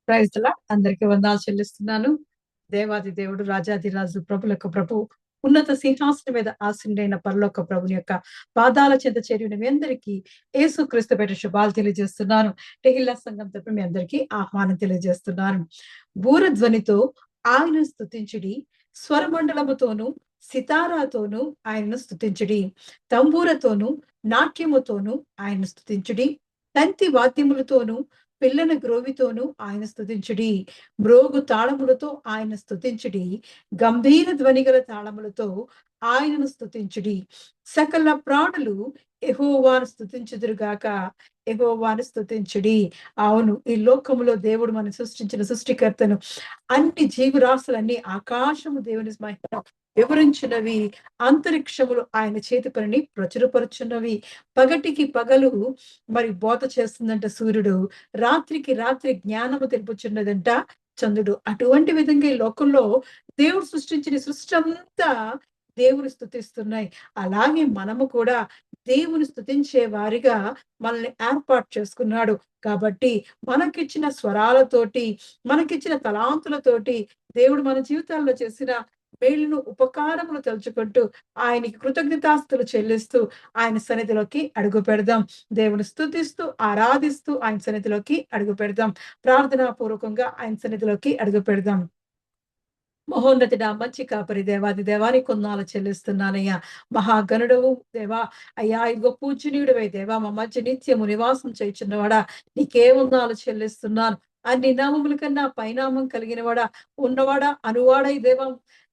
Praise the lord. అందరికి వందనాలు చెల్లిస్తున్నాను. దేవాది దేవుడు, రాజాది రాజు, ప్రభులకు ప్రభు, ఉన్నత సింహాసనం మీద ఆసీనుడైన పరలోక ప్రభుని యొక్క పాదాల చెంత చేరిన మీ అందరికీ యేసుక్రీస్తు పేరిట శుభాలు తెలియజేస్తున్నాను. టెహిల్లా సంఘం తరపున మీ అందరికీ ఆహ్వానం తెలియజేస్తున్నాను. బూరధ్వనితో ఆయనను స్తుతించుడి, స్వరమండలముతోను సితారాతోను ఆయనను స్తుతించుడి, తంబూరతోను నాట్యముతోను ఆయనను స్తుతించుడి, తంతి వాద్యములతోను పిల్లన గ్రోవితోను ఆయన స్తుతించుడి, మ్రోగు తాళములతో ఆయన స్తుతించుడి, గంభీర ధ్వనిగల తాళములతో ఆయనను స్తుతించుడి. సకల ప్రాణులు యెహోవాను స్తుతించుదురుగాక, యెహోవాను స్తుతించుడి. అవును, ఈ లోకములో దేవుడు మనం సృష్టించిన సృష్టికర్తను. అన్ని జీవరాశులన్నీ ఆకాశము దేవుని మహిమ వివరించినవి, అంతరిక్షములు ఆయన చేతి పనిని ప్రచురపరుచున్నవి. పగటికి పగలు మరి బోధ చేస్తుందంట సూర్యుడు, రాత్రికి రాత్రి జ్ఞానము తెలుపుచున్నదంట చంద్రుడు. అటువంటి విధంగా ఈ లోకంలో దేవుడు సృష్టించిన సృష్టి అంతా దేవుని స్తుతిస్తున్నాయి. అలాగే మనము కూడా దేవుని స్తుతించే వారిగా మనల్ని ఏర్పాటు చేసుకున్నాడు. కాబట్టి మనకిచ్చిన స్వరాలతోటి, మనకిచ్చిన తలాంతులతోటి దేవుడు మన జీవితాల్లో చేసిన మేలును, ఉపకారములు తలుచుకుంటూ ఆయనకి కృతజ్ఞతాస్తులు చెల్లిస్తూ ఆయన సన్నిధిలోకి అడుగు పెడదాం. దేవుని స్తుతిస్తూ, ఆరాధిస్తూ ఆయన సన్నిధిలోకి అడుగు పెడదాం. ప్రార్థనా పూర్వకంగా ఆయన సన్నిధిలోకి అడుగు పెడదాం. మహోన్నతుడా, మంచి కాపరి దేవాది దేవానికి కొందాలు చెల్లిస్తున్నానయ్యా. మహాగణుడవు దేవా, అయ్యా ఇదిగో పూజనీయుడవై దేవా, మా మధ్య నిత్యము నివాసం చేయుచున్నవాడా, నీకే వందనాలు చెల్లిస్తున్నాను. అన్ని నామముల కన్నా పైనామం కలిగిన వాడా, ఉన్నవాడా, అనువాడై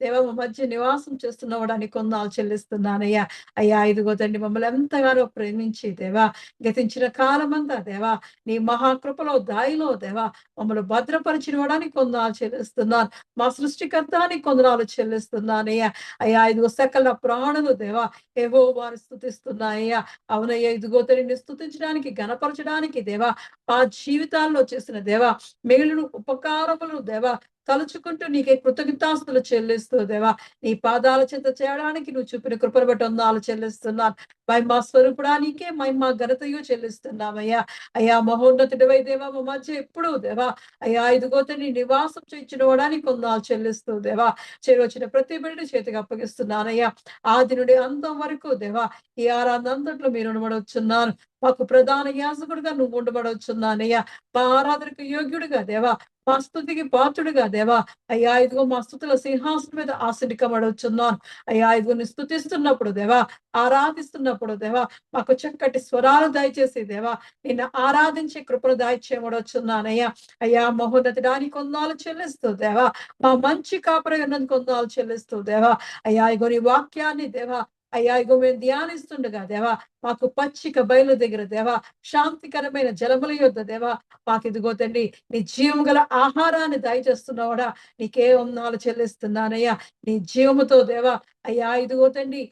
దేవా మా మధ్య నివాసం చేస్తున్నవాడా, నీకు వందనాలు చెల్లిస్తున్నానయ్యా. అయ్యా ఇదిగో తండ్రి, మమ్మల్ని ఎంతగానో ప్రేమించి దేవా, గతించిన కాలమంతా దేవా నీ మహాకృపలో దాయిలో దేవా మమ్మల్ని భద్రపరిచిన వాడానికి కొందనాలు చెల్లిస్తున్నాను. మా సృష్టికర్తానికి కొందనాలు చెల్లిస్తున్నానయ్యా. అయ్యా ఇదిగో సకల ప్రాణులు దేవా యెహోవాను స్తుతిస్తున్నాయ్యా. అవునయ్యా, ఇదిగో నిన్ను స్తుతించడానికి, గణపరచడానికి దేవా మా జీవితాల్లో చేసిన దేవా మేలును, ఉపకారములు దేవా తలుచుకుంటూ నీకే కృతజ్ఞతాస్తులు చెల్లిస్తూ దేవా నీ పాదాల చెంత చేయడానికి నువ్వు చూపిన కృపను బట్టి వందనాలు చెల్లిస్తున్నాను. మహిమా స్వరూపుడా నీకే మహిమా ఘనతయు చెల్లిస్తున్నామయ్యా. అయ్యా మహోన్నతుడివై దేవా మా మధ్య ఎప్పుడు దేవా అయ్యా ఇదిగో నీ నివాసం చేయించిన వాడానికి కొందాలు చెల్లిస్తూ దేవా చేరొచ్చిన ప్రతి బిడ్డని చేతికి అప్పగిస్తున్నానయ్యా. ఆది నుండి అంతం వరకు దేవా ఈ ఆరాధన అంతట్లో మీరు ఉండబడవచ్చున్నాను. మాకు ప్రధాన యాజకుడిగా నువ్వు ఉండబడవచ్చున్నానయ్యా. మా ఆరాధనకు యోగ్యుడిగా దేవా, మా స్తుతికి పాత్రుడిగా దేవా అయ్యా ఇదిగో మా స్తుతుల సింహాసనం మీద ఆసనికబడవచ్చున్నాను. అయ్యా ఇదిగో నీ స్తుతిస్తున్నప్పుడు దేవా, ఆరాధిస్తున్నప్పుడు దేవా మాకు చక్కటి స్వరాలు దయచేసి దేవా నిన్ను ఆరాధించే కృపను దయచేయబడవచ్చున్నానయ్యా. అయ్యా మహోన్నతుడానికి కొందాలు చెల్లిస్తూ దేవా మా మంచి కాపురగా నన్ను కొందాలు చెల్లిస్తూ దేవా అయ్యా ఇగో నీ వాక్యాన్ని దేవా అయ్యా ఇగో మేము ధ్యానిస్తుండగా దేవా మాకు పచ్చిక బయలు దగ్గర దేవా శాంతికరమైన జలముల యొద్ద దేవా మాకు ఇదిగో తండ్రి నీ జీవం గల ఆహారాన్ని దయచేస్తున్నావాడా నీకే వందనాలు చెల్లిస్తున్నానయ్యా. నీ జీవముతో దేవా అయ్యా ఇదిగో తండ్రి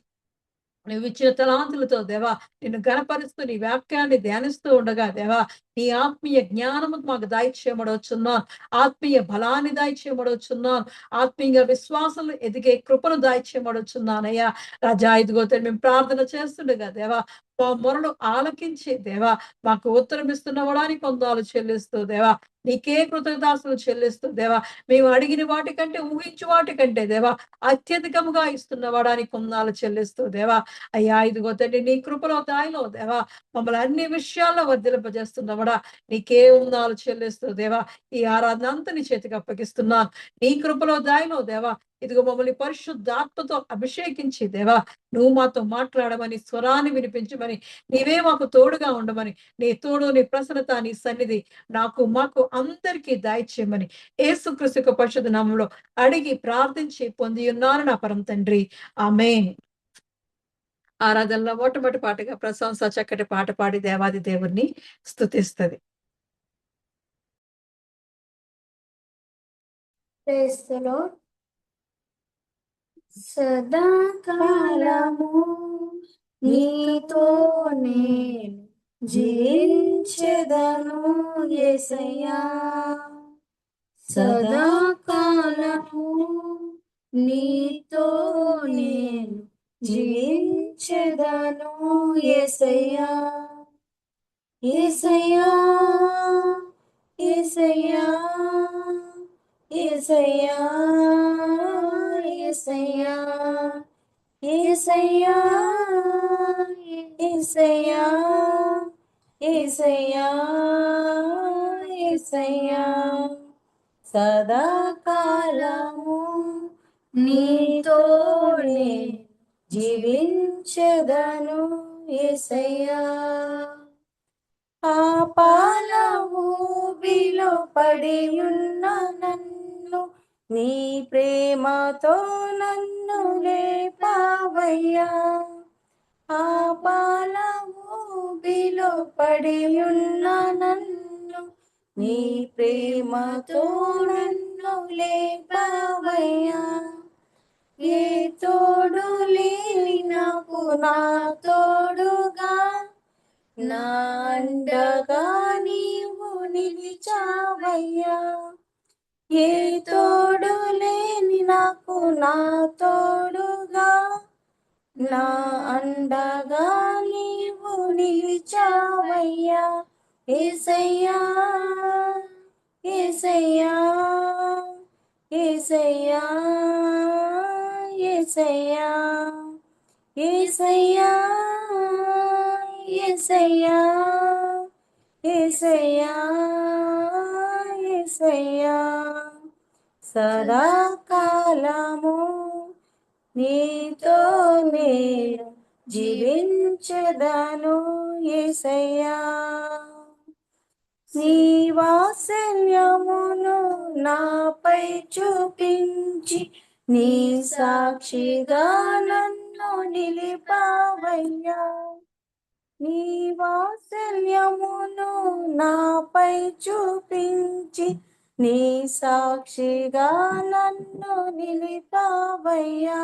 నువ్వు ఇచ్చిన తలాంతులతో దేవా నిన్ను గణపరుస్తూ నీ వాక్యాన్ని ధ్యానిస్తూ ఉండగా దేవా నీ ఆత్మీయ జ్ఞానము మాకు దాయిచేయమడవచ్చున్నాను. ఆత్మీయ బలాన్ని దాయిచేయమడవచ్చున్నాను. ఆత్మీయ విశ్వాసంలో ఎదిగే కృపను దాయిచేయమడవచ్చున్నానయ్యా. రాజా ఇదిగో తండ్రి మేము ప్రార్థన చేస్తుండగా దేవా మా మొరలు ఆలకించి దేవా మాకు ఉత్తరం ఇస్తున్నవడానికి కొందాలు చెల్లిస్తూ దేవా నీకే కృతజ్ఞతాస్తులు చెల్లిస్తూ దేవా మేము అడిగిన వాటికంటే ఊహించు వాటికంటే దేవా అత్యధికముగా ఇస్తున్నవాడానికి కొందాలు చెల్లిస్తూ దేవా అయ్యా ఇదిగో తండ్రి నీ కృపలో దాయిలో దేవా మమ్మల్ని అన్ని విషయాల్లో వర్ధిలింపజేస్తున్నవాడా నీకే వందనాలు చెల్లిస్తూ దేవా ఈ ఆరాధన అంతా నీ చేతికి అప్పగిస్తున్నాను. నీ కృపలో దాయిలో దేవా ఇదిగో మమ్మల్ని పరిశుద్ధాత్మతో అభిషేకించి దేవా నువ్వు మాతో మాట్లాడమని, స్వరాన్ని వినిపించమని, నీవే మాకు తోడుగా ఉండమని, నీ తోడు, నీ ప్రసన్నత, నీ సన్నిధి మాకు అందరికీ దయచేయమని యేసుక్రీస్తు యొక్క పరిశుద్ధ నామములో అడిగి ప్రార్థించి పొంది ఉన్నాను నా పరమ తండ్రి. ఆమేన్. ఆరాధనలో మొట్టమొదటి పాటగా ప్రశంస చక్కటి పాట పాడి దేవాది దేవుణ్ణి స్తుతిస్తది. Praise the lord. సదాకాలము నీతో నేను జీవించెదను యేసయ్యా. సదాకాలము నీతో నేను జీవించెదను యేసయ్యా. యేసయ్యా యేసయ్యా యేసయ్యా యేసయ్యా యేసయ్యా యేసయ్యా యేసయ్యా యేసయ్యా సదాకాలము నీతోనే జీవించెదను యేసయ్యా పాపాల ఊబిలో పడియున్న నన్ను నీ ప్రేమతో నన్ను లేపావయ్యా పాపాల ఊబిలో పడియున్న నన్ను నీ ప్రేమతో నన్ను లేపావయ్యా ఏ తోడు లేని నాకు నా తోడుగా నా అండగా నీవు నిలిచావయ్యా ఏ తోడు లేని నాకు నా తోడుగా నా అండగా నీవు నిలిచావయ్యా యేసయ్యా యేసయ్యా యేసయ్యా యేసయ్యా యేసయ్యా యేసయ్యా యేసయ్యా యేసయ్యా సదాకాలము నీతో నేను జీవించెదను యేసయ్యా నీ వాత్సల్యమును నాపై చూపించి నీ సాక్షిగా నన్ను నిలిపావయ్యా నీ వాత్సల్యమును నాపై చూపించి నీ సాక్షిగా నన్ను నిలిపావయ్యా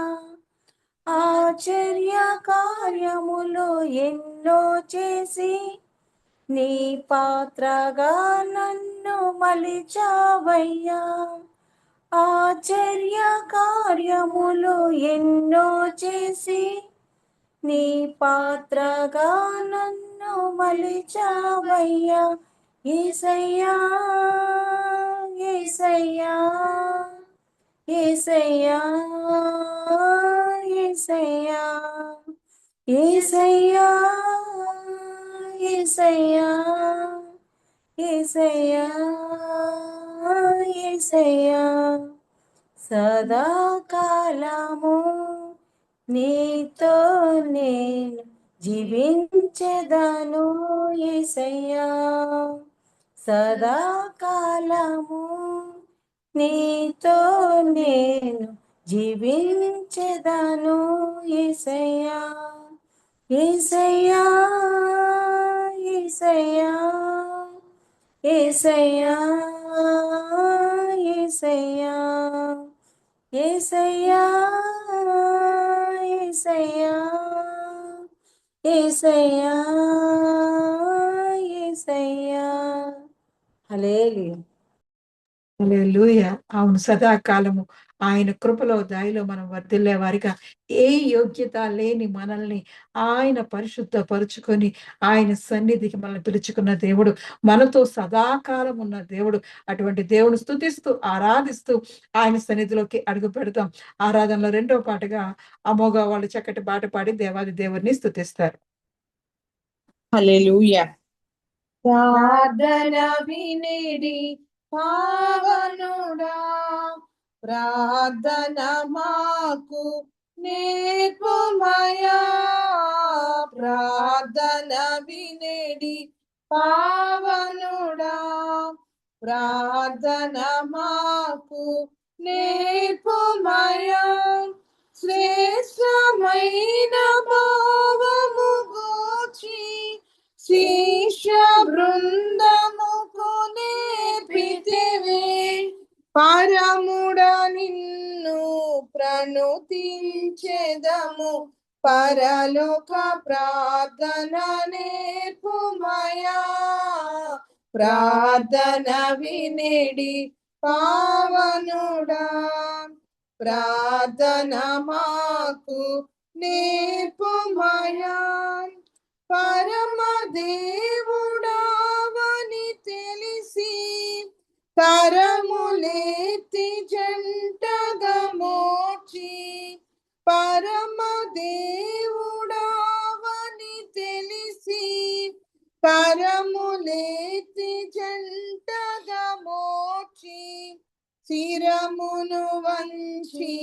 ఆశ్చర్య కార్యములు ఎన్నో చేసి నీ పాత్రగా నన్ను మలిచావయ్యా ఆశ్చర్య కార్యములు ఎన్నో చేసి నీ పాత్రగా నన్ను మలిచావయ్యా యేసయ్యా యేసయ్యా యేసయ్యా యేసయ్యా యేసయ్యా యేసయ్యా యేసయ్యా యేసయ్యా సదాకాలము నీతో నేను జీవించెదను యేసయ్యా సదాకాలము నీతో నేను జీవించెదను యేసయ్యా యేసయ్యా యేసయ్యా యేసయ్యా యేసయ్యా యేసయ్యా యేసయ్యా యేసయ్యా యేసయ్యా హల్లెలూయా హల్లెలూయా అవును సదాకాలము ఆయన కృపలో దయలో మనం వర్ధిల్లే వారిగా ఏ యోగ్యత లేని మనల్ని ఆయన పరిశుద్ధపరుచుకొని ఆయన సన్నిధికి మనల్ని పిలుచుకున్న దేవుడు మనతో సదాకాలం ఉన్న దేవుడు అటువంటి దేవుని స్తుతిస్తూ ఆరాధిస్తూ ఆయన సన్నిధిలోకి అడుగు పెడతాం ఆరాధనలో రెండో పాటగా అమోఘ వాళ్ళు చక్కటి పాట పాడి దేవాది దేవుడిని స్తుతిస్తారు హల్లెలూయా ప్రార్థన వినిడి పావనుడా ప్రార్థన మాకు నేర్పుమయా ప్రార్థన వినిడి పావనుడా ప్రార్థన మాకు నేర్పుమయా శ్రేష్టమైన భావము గూర్చి శిష్య బృందముకు నేర్పితివే పరముడ నిన్ను ప్రణుతించెదము పరలోక ప్రార్థన నేర్పుమయా ప్రార్థన వినిడి పావనుడా ప్రార్థన మాకు నేర్పుమయా పరమ దేవుడావని తెలిసి కరములెత్తి కరములెత్తి జంటగా మోచి శిరమును వంచి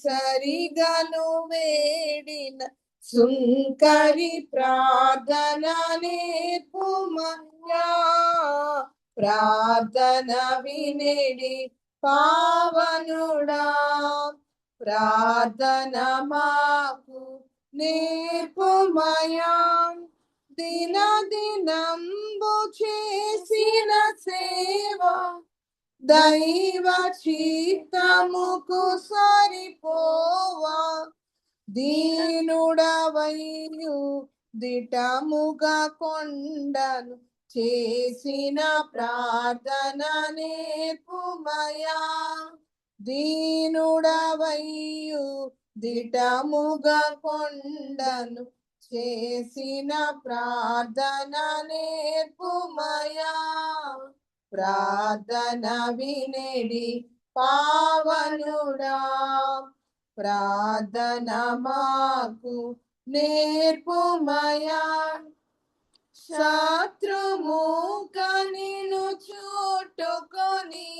సరిగను వేడిన సుంకరి ప్రార్థన నేర్పుమయ్యా. ప్రార్థన వినేడి పావనుడా, ప్రార్థన మాకు నేర్పుమయ్యా. దిన దినంబు చేసిన సేవ దైవ చిత్తముకు సరిపోవా. దీనుడవైయు దిటముగా కొండను చేసిన ప్రార్థన నేర్పుమయ్యా. దీనుడవైయు దిటముగా కొండను చేసిన ప్రార్థన నేర్పుమయ్యా. ప్రార్థన వినేడి పావనుడా, ప్రార్థన మాకు నేర్పుమయ్యా. శత్రుముఖ నిన్ను చుట్టుకొని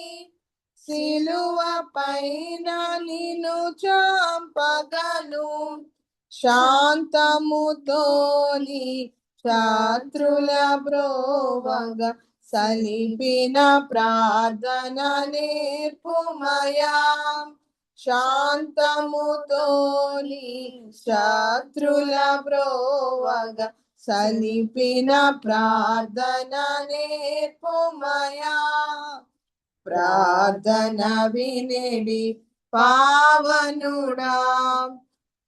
సిలువ పైన నిన్ను చంపగను. శాంతముతోని శత్రుల బ్రోవగా సలిపిన ప్రార్థన నేర్పుమయ్యా. శాంతముతోని శత్రుల బ్రోవగా సలిపిన ప్రార్థన నేర్పుమయ్యా. ప్రార్థన వినేడి పావనుడా,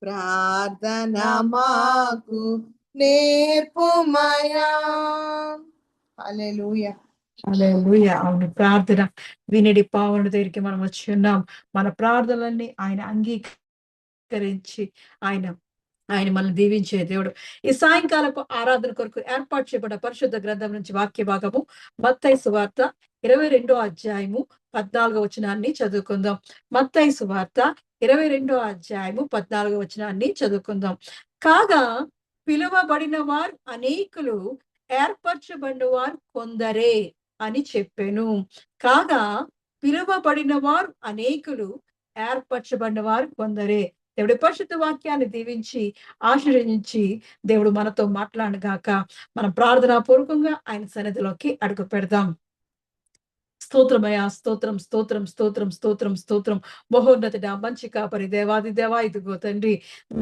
ప్రార్థన మాకు నేర్పుమయ్యా. హల్లెలూయా. హల్లెలూయా. అవును, ప్రార్థన వినడి పావనుడి దగ్గరికి మనం వచ్చి ఉన్నాం. మన ప్రార్థనలన్నీ ఆయన అంగీకరించి ఆయన మనల్ని దీవించే దేవుడు. ఈ సాయంకాలపు ఆరాధన కొరకు ఏర్పాటు చేయబడ్డ పరిశుద్ధ గ్రంథం నుంచి వాక్య భాగము మత్తయి సువార్త 22వ అధ్యాయము 14వ వచనాన్ని చదువుకుందాం. మత్తయి సువార్త 22వ అధ్యాయము 14వ వచనాన్ని చదువుకుందాం. కాగా పిలువబడిన వారు అనేకులు, ఏర్పరచబడిన వారు కొందరే అని చెప్పాను. కాగా పిలువబడిన వారు అనేకులు, ఏర్పరచబడిన వారు కొందరే. దేవుడి పరిశుద్ధ వాక్యాన్ని దీవించి ఆశీర్వదించి దేవుడు మనతో మాట్లాడగాక. మనం ప్రార్థనా పూర్వకంగా ఆయన సన్నిధిలోకి అడుగు పెడదాం. స్తోత్రమయా, స్తోత్రం స్తోత్రం స్తోత్రం స్తోత్రం స్తోత్రం. మహోన్నతుడా, మంచి కాపరి, దేవాది దేవా, ఇదిగో తండ్రి,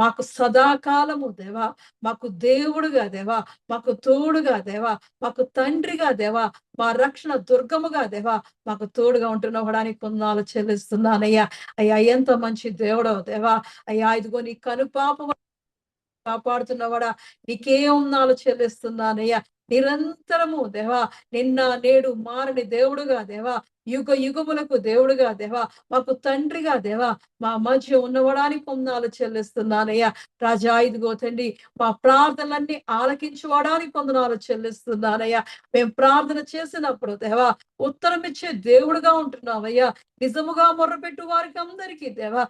మాకు సదాకాలము దేవా, మాకు దేవుడుగా దేవా, మాకు తోడుగా దేవా, మాకు తండ్రిగా దేవా, మా రక్షణ దుర్గముగా దేవా, మాకు తోడుగా ఉంటున్నవడానికి కొందాలు చెల్లిస్తున్నానయ్యా. అయ్యా, ఎంత మంచి దేవుడో దేవా. అయ్యా, ఇదిగో నీ కనుపాప కాపాడుతున్నవాడా, నీకే ఉన్నాలు చెల్లిస్తున్నానయ్యా. నిరంతరము దేవా, నిన్న నేడు మారని దేవుడుగా దేవా, యుగ యుగములకు దేవుడుగా దేవా, మాకు తండ్రిగా దేవా, మా మధ్య ఉన్నవడానికి పొందాలు చెల్లిస్తున్నానయ్యా. రాజా, ఇదిగో తండ్రి, మా ప్రార్థనలన్నీ ఆలకించుకోవడానికి పొందనాలు చెల్లిస్తున్నానయ్యా. మేము ప్రార్థన చేసినప్పుడు దేవా, ఉత్తరం ఇచ్చే దేవుడుగా ఉంటున్నావయ్యా. నిజముగా మొర్రపెట్టు వారికి అందరికీ దేవా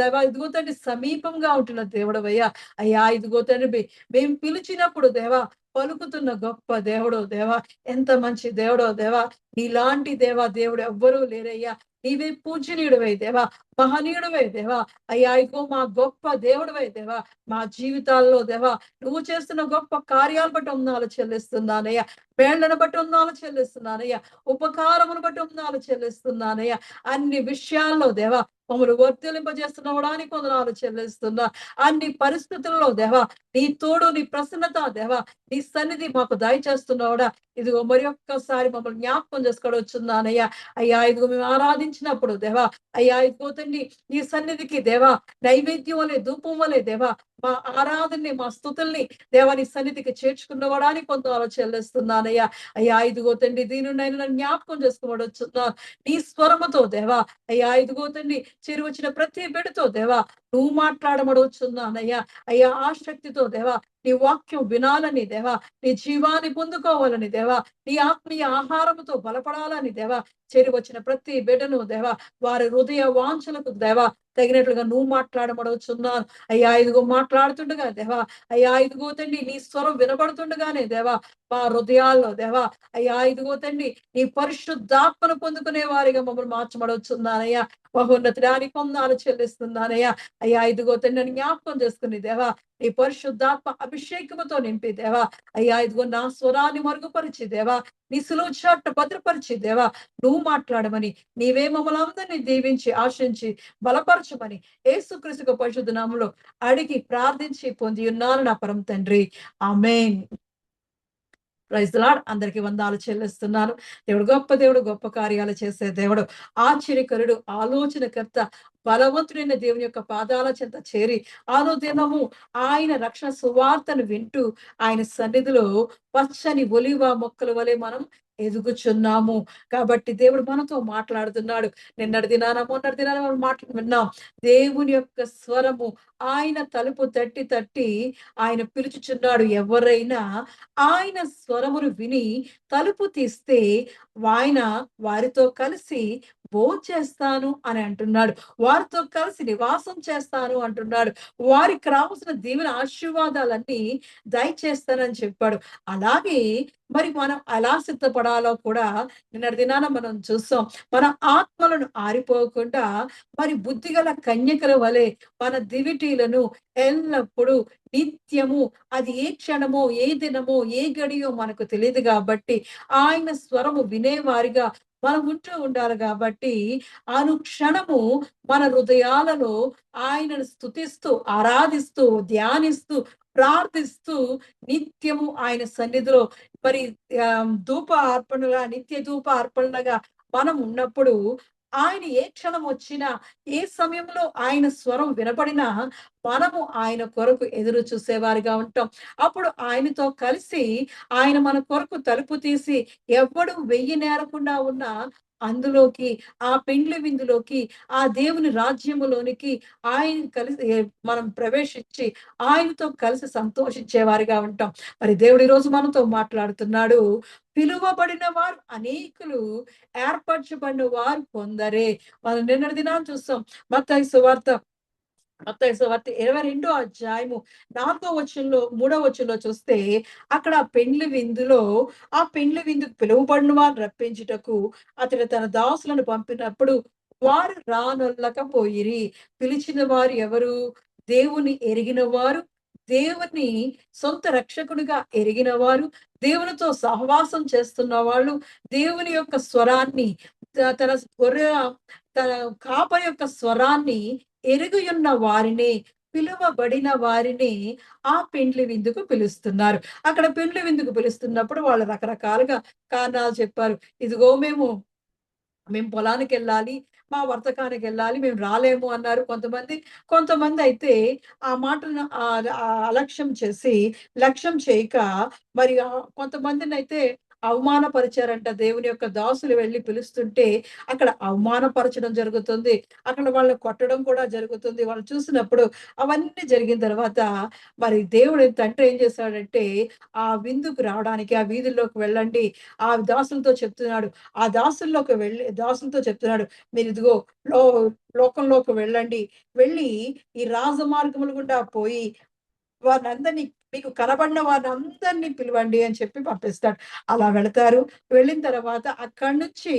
దేవా ఇదిగో తండ్రి సమీపంగా ఉంటున్న దేవుడవయ్యా. అయ్యా, ఇదిగో తండ్రి, మేము పిలిచినప్పుడు దేవా పలుకుతున్న గొప్ప దేవుడో దేవా. ఎంత మంచి దేవుడో దేవా. నీలాంటి దేవా దేవుడు ఎవ్వరూ లేరయ్యా. నీవే పూజనీయుడివై దేవా, మహనీయుడివై దేవా. అయ్యా, ఇదిగో మా గొప్ప దేవుడివై దేవా. మా జీవితాల్లో దేవా నువ్వు చేస్తున్న గొప్ప కార్యాలు బట్టి వందనాలు చెల్లిస్తున్నానయ్యా. మేళ్లను బట్టి వందనాలు చెల్లిస్తున్నానయ్యా. ఉపకారమును బట్టి వందనాలు చెల్లిస్తున్నానయ్యా. అన్ని విషయాల్లో దేవా మమ్మల్ని వర్తిలింపజేస్తున్నవడానికి వందనాలు చెల్లిస్తున్నా. అన్ని పరిస్థితుల్లో దేవా నీ తోడు, నీ ప్రసన్నత దేవా, నీ సన్నిధి మాకు దయచేస్తున్నావుడా. ఇదిగో మరి ఒక్కసారి మమ్మల్ని జ్ఞాపకం చేసుకోవడం వచ్చున్నానయ్యా. అయ్యా, ఇదిగో మేము ఆరాధించినప్పుడు దేవా, అయ్యా ఇదిగో తండ్రి, నీ సన్నిధికి దేవా నైవేద్యం వలె, ధూపం వలె దేవా మా ఆరాధనని, మా స్తుతుల్ని దేవా నీ సన్నిధికి చేర్చుకున్నవడానికి కొంత చెల్లిస్తున్నానయ్యా. అయ్యా, ఇదిగో తండ్రి, దీనినైనా జ్ఞాపకం చేసుకోవడం వచ్చున్నాను. నీ స్వరముతో దేవా, అయ్యా ఇదిగో తండ్రి, చేరి వచ్చిన ప్రతి బిడ్డతో దేవా నువ్వు మాట్లాడమడుచున్నానయ్యా. అయ్యా, ఆ శక్తితో దేవా నీ వాక్యం వినాలని దేవా, నీ జీవాన్ని పొందుకోవాలని దేవా, నీ ఆత్మీయ ఆహారముతో బలపడాలని దేవా, చేరి వచ్చిన ప్రతి బిడ్డను దేవా వారి హృదయ వాంఛలకు దేవా తగినట్లుగా నువ్వు మాట్లాడమడుచున్నాను అయ్యా. ఇదిగో మాట్లాడుతుండగా దేవా, అయ్యా ఇదిగో తండ్రి నీ స్వరం వినబడుతుండగానే దేవా, మా హృదయాల్లో దేవా, అయ్యా ఇదిగో తండ్రి నీ పరిశుద్ధాత్మను పొందుకునే వారిగా మమ్మల్ని మార్చబడుచున్నానయ్యా. మహోన్నతుడానికి వందనాలు చెల్లిస్తున్నానయ్యా. అయ్యా ఇదిగో తండ్రి జ్ఞాపకం చేసుకుని దేవా, నీ పరిశుద్ధాత్మ అభిషేకముతో నింపి దేవా, అయ్యా ఇదిగో నా స్వరాన్ని మరుగుపరిచి దేవా, నీ సులువు చాట్టు భద్రపరిచి దేవా, నువ్వు మాట్లాడమని, నీవే మమ్మల్ని అందరినీ దీవించి ఆశించి బలపరచమని యేసుక్రీస్తు పరిశుద్ధ నామములో అడిగి ప్రార్థించి పొంది ఉన్నాను నా పరమ తండ్రి. ఆమేన్. Praise the lord. అందరికి వందనాలు చెల్లిస్తున్నాను. దేవుడు గొప్ప దేవుడు, గొప్ప కార్యాలు చేసే దేవుడు, ఆశ్చర్యకరుడు, ఆలోచనకర్త, బలవంతుడైన దేవుని యొక్క పాదాల చెంత చేరి అనుదినము ఆయన రక్షణ సువార్తను వింటూ ఆయన సన్నిధిలో పచ్చని ఒలివ మొక్కల వలె మనం ఎదుగుచున్నాము. కాబట్టి దేవుడు మనతో మాట్లాడుతున్నాడు. నిన్నటి దినాన మొన్నటి దినాన మనం విన్నాం. దేవుని యొక్క స్వరము ఆయన తలుపు తట్టి తట్టి ఆయన పిలుచుచున్నాడు. ఎవరైనా ఆయన స్వరమును విని తలుపు తీస్తే ఆయన వారితో కలిసి భోంచేస్తాను అని అంటున్నాడు. వారితో కలిసి నివాసం చేస్తాను అంటున్నాడు. వారికి రావాల్సిన దీవెన ఆశీర్వాదాలన్నీ దయచేస్తానని చెప్పాడు. అలాగే మరి మనం ఎలా సిద్ధపడాలో కూడా నిన్నటి దినాన మనం చూసాం. మన ఆత్మలను ఆరిపోకుండా మరి బుద్ధిగల కన్యకల వలె మన దివిటీలను ఎల్లప్పుడూ నిత్యము, అది ఏ క్షణమో, ఏ దినమో, ఏ గడియో మనకు తెలియదు కాబట్టి ఆయన స్వరము వినేవారిగా మనం ఉంటూ ఉండాలి. కాబట్టి అనుక్షణము మన హృదయాలలో ఆయనను స్తుతిస్తూ, ఆరాధిస్తూ, ధ్యానిస్తూ, ప్రార్థిస్తూ నిత్యము ఆయన సన్నిధిలో మరి ధూప అర్పణగా, నిత్య ధూప అర్పణగా మనం ఉన్నప్పుడు ఆయన ఏ క్షణం వచ్చినా, ఏ సమయంలో ఆయన స్వరం వినపడినా మనము ఆయన కొరకు ఎదురు చూసేవారిగా ఉంటాం. అప్పుడు ఆయనతో కలిసి ఆయన మన కొరకు తలుపు తీసి ఎవ్వడు వెయ్యి నేరకుండా ఉన్న అందులోకి, ఆ పెండ్లి విందులోకి, ఆ దేవుని రాజ్యములోనికి ఆయన కలిసి మనం ప్రవేశించి ఆయనతో కలిసి సంతోషించేవారిగా ఉంటాం. మరి దేవుడు ఈరోజు మనతో మాట్లాడుతున్నాడు. పిలువబడిన వారు అనేకులు, ఏర్పరచబడిన వారు కొందరే. మనం నిన్నటి దినాన్ని చూస్తాం. మత్తయి సువార్త 22వ అధ్యాయము 4వ వచనంలో, 3వ వచనంలో చూస్తే అక్కడ పెండ్లి విందులో ఆ పెండ్లి విందుకు పిలువబడిన వారు రప్పించుటకు అతడు తన దాసులను పంపినప్పుడు వారు రానొల్లకపోయిరి. పిలిచిన వారు ఎవరు? దేవుని ఎరిగిన వారు, దేవుని సొంత రక్షకుడిగా ఎరిగిన వారు, దేవునితో సహవాసం చేస్తున్న వాళ్ళు, దేవుని యొక్క స్వరాన్ని తన గొర్రె తన కాపరి యొక్క స్వరాన్ని ఎరుగుయున్న వారిని, పిలువబడిన వారిని ఆ పెండ్లి విందుకు పిలుస్తున్నారు. అక్కడ పెండ్లి విందుకు పిలుస్తున్నప్పుడు వాళ్ళు రకరకాలుగా కారణాలు చెప్పారు. ఇదిగో మేము పొలానికెళ్ళాలి, మా వర్తకానికెళ్ళాలి, మేము రాలేము అన్నారు కొంతమంది. కొంతమందయితే ఆ మాటలను అలక్ష్యం చేసి, లక్ష్యం చేయక మరి కొంతమందినైతే అవమానపరిచారంట. దేవుని యొక్క దాసులు వెళ్లి పిలుస్తుంటే అక్కడ అవమానపరచడం జరుగుతుంది. అక్కడ వాళ్ళని కొట్టడం కూడా జరుగుతుంది. వాళ్ళు చూసినప్పుడు అవన్నీ జరిగిన తర్వాత మరి దేవుడు తండ్రి ఏం చేశాడంటే ఆ విందుకు రావడానికి ఆ వీధుల్లోకి వెళ్ళండి. ఆ దాసులతో చెప్తున్నాడు. ఆ దాసులతో చెప్తున్నాడు. మీరు ఇదిగో లో లోకంలోకి వెళ్ళండి. వెళ్ళి ఈ రాజమార్గముల గుండా పోయి వారినందరినీ, మీకు కనబడిన వారినందరినీ పిలవండి అని చెప్పి పంపిస్తాడు. అలా వెళతారు. వెళ్ళిన తర్వాత అక్కడి నుంచి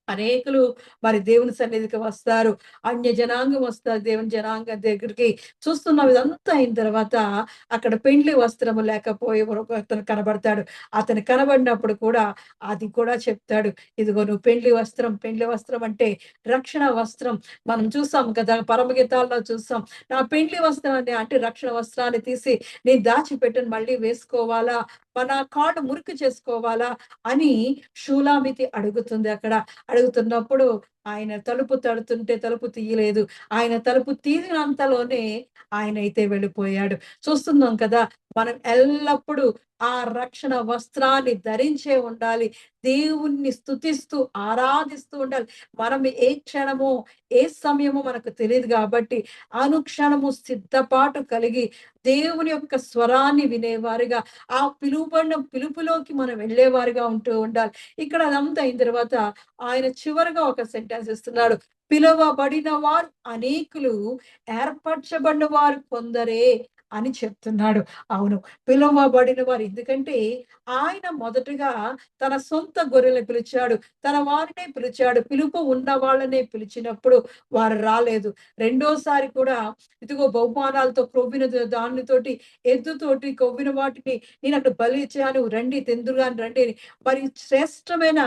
అనేకులు మరి దేవుని సన్నిధికి వస్తారు. అన్య జనాంగం వస్తారు దేవుని జనాంగం దగ్గరికి. చూస్తున్నాం. ఇదంతా అయిన తర్వాత అక్కడ పెండ్లి వస్త్రము లేకపోయే అతను కనబడతాడు. అతను కనబడినప్పుడు కూడా అది కూడా చెప్తాడు. ఇదిగో నువ్వు పెండ్లి వస్త్రం అంటే రక్షణ వస్త్రం. మనం చూసాం కదా, పరమగీతాల్లో చూసాం. నా పెండ్లి వస్త్రాన్ని అంటే రక్షణ వస్త్రాన్ని తీసి నేను దాచిపెట్టను, మళ్ళీ వేసుకోవాలా, మన కాళ్ళు మురికి చేసుకోవాలా అని షూలామితి అడుగుతుంది. అక్కడ అడుగుతున్నప్పుడు ఆయన తలుపు తడుతుంటే తలుపు తీయలేదు. ఆయన తలుపు తీసినంతలోనే ఆయనైతే వెళ్ళిపోయాడు. చూస్తున్నాం కదా, మనం ఎల్లప్పుడూ ఆ రక్షణ వస్త్రాన్ని ధరించే ఉండాలి. దేవుణ్ణి స్తుతిస్తూ, ఆరాధిస్తూ ఉండాలి. మనం ఏ క్షణమో, ఏ సమయమో మనకు తెలియదు కాబట్టి అనుక్షణము సిద్ధపాటు కలిగి దేవుని యొక్క స్వరాన్ని వినేవారిగా, ఆ పిలువబడిన పిలుపులోకి మనం వెళ్ళేవారిగా ఉంటూ ఉండాలి. ఇక్కడ అదంతా అయిన తర్వాత ఆయన చివరగా ఒక సెంటెన్స్ ఇస్తున్నాడు. పిలువబడిన వారు అనేకులు, ఏర్పరచబడిన వారు కొందరే అని చెప్తున్నాడు. అవును, పిలువబడిన వారు. ఎందుకంటే ఆయన మొదటగా తన సొంత గొర్రెలను పిలిచాడు, తన వారినే పిలిచాడు. పిలుపు ఉన్న వాళ్ళనే పిలిచినప్పుడు వారు రాలేదు. రెండోసారి కూడా ఇదిగో బహుమానాలతో క్రొవ్విన దానితోటి, ఎద్దుతోటి కొవ్విన వాటిని నేను అక్కడ బలి ఇచ్చాను, రండి తెందురుగాని రండి అని. మరి శ్రేష్టమైన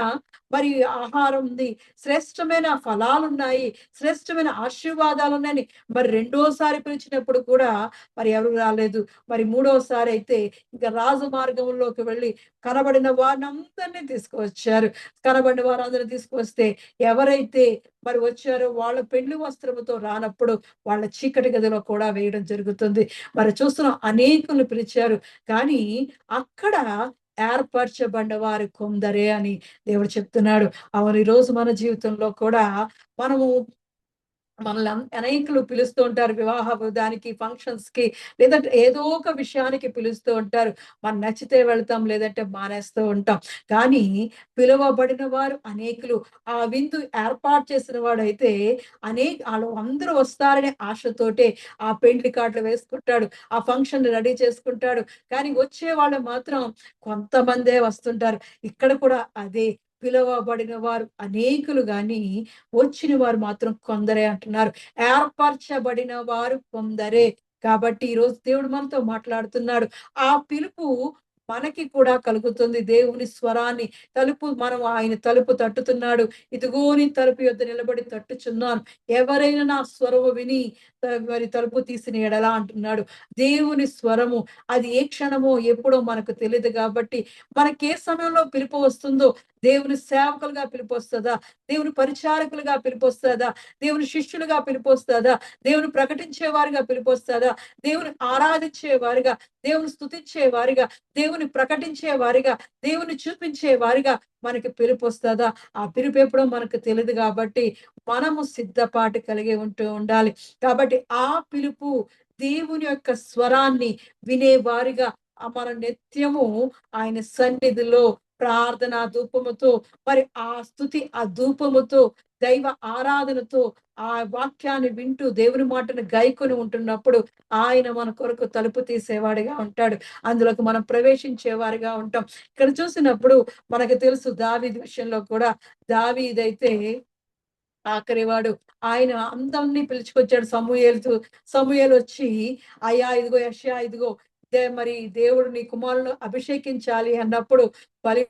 మరి ఆహారం ఉంది, శ్రేష్టమైన ఫలాలున్నాయి, శ్రేష్టమైన ఆశీర్వాదాలున్నాయని మరి రెండోసారి పిలిచినప్పుడు కూడా మరి ఎవరు రాలేదు. మరి మూడోసారి అయితే ఇంక రాజు మార్గంలోకి వెళ్ళి కనబడిన వారినందరినీ తీసుకువచ్చారు. కనబడిన వారందరిని తీసుకువస్తే ఎవరైతే మరి వచ్చారో వాళ్ళ పెళ్లి వస్త్రముతో రానప్పుడు వాళ్ళ చీకటి గదిలో కూడా వేయడం జరుగుతుంది. మరి చూస్తున్నాం, అనేకులు పిలిచారు. కానీ అక్కడ ఏర్పరచబడిన వారు కొందరే అని దేవుడు చెప్తున్నాడు. అవును, ఈరోజు మన జీవితంలో కూడా మనము మనల్ని అనేకులు పిలుస్తూ ఉంటారు. వివాహ దానికి, ఫంక్షన్స్‌కి, లేదంటే ఏదో ఒక విషయానికి పిలుస్తూ ఉంటారు. మనం నచ్చితే వెళ్తాం, లేదంటే మానేస్తూ ఉంటాం. కానీ పిలువబడిన వారు అనేకులు. ఆ విందు ఏర్పాటు చేసిన వాడైతే ఆళ్ళు అందరూ వస్తారనే ఆశతోటే ఆ పెండ్లి కార్డులు వేసుకుంటాడు, ఆ ఫంక్షన్ రెడీ చేసుకుంటాడు. కానీ వచ్చేవాళ్ళు మాత్రం కొంతమందే వస్తుంటారు. ఇక్కడ కూడా అదే, పిలువబడిన వారు అనేకులు గాని వచ్చిన వారు మాత్రం కొందరే అంటున్నారు. ఏర్పరచబడిన వారు కొందరే. కాబట్టి ఈరోజు దేవుడు మనతో మాట్లాడుతున్నాడు. ఆ పిలుపు మనకి కూడా కలుగుతుంది. దేవుని స్వరాన్ని, మనం ఆయన తలుపు తట్టుతున్నాడు. ఇదిగో నేను తలుపు యొద్ద నిలబడి తట్టుచున్నాను. ఎవరైనా నా స్వరము విని మరి తలుపు తీసిన ఎడల అంటున్నాడు. దేవుని స్వరము అది ఏ క్షణమో ఎప్పుడో మనకు తెలీదు కాబట్టి, మనకే సమయంలో పిలుపు వస్తుందో, దేవుని సేవకులుగా పిలుపొస్తదా? దేవుని పరిచారకులుగా పిలుపొస్తదా? దేవుని శిష్యులుగా పిలుపొస్తదా? దేవుని ప్రకటించే వారిగా పిలుపొస్తదా? దేవుని ఆరాధించే వారిగా, దేవుని స్తుతించే వారిగా, దేవుని ప్రకటించే వారిగా, దేవుని చూపించే వారిగా మనకి పిలుపొస్తదా? ఆ పిలుపు ఎప్పుడో మనకు తెలీదు కాబట్టి మనము సిద్ధపాటు కలిగి ఉండాలి. కాబట్టి ఆ పిలుపు, దేవుని యొక్క స్వరాన్ని వినే వారిగా మన నిత్యము ఆయన సన్నిధిలో ప్రార్థన ధూపముతో, మరి ఆ స్తుతి ఆ ధూపముతో, దైవ ఆరాధనతో, ఆ వాక్యాన్ని వింటూ దేవుని మాటను గైకొని ఉంటున్నప్పుడు ఆయన మన కొరకు తలుపు తీసేవాడిగా ఉంటాడు. అందులోకి మనం ప్రవేశించేవారిగా ఉంటాం. ఇక్కడ చూసినప్పుడు మనకు తెలుసు, దావీదు విషయంలో కూడా. దావీదైతే ఆఖరివాడు. ఆయన అందరిని పిలుచుకొచ్చాడు. సమూయేలొచ్చి, అయ్యా ఇదిగో యెషయా ఇదిగో మరి దేవుడు నీ కుమారులను అభిషేకించాలి అన్నప్పుడు బలి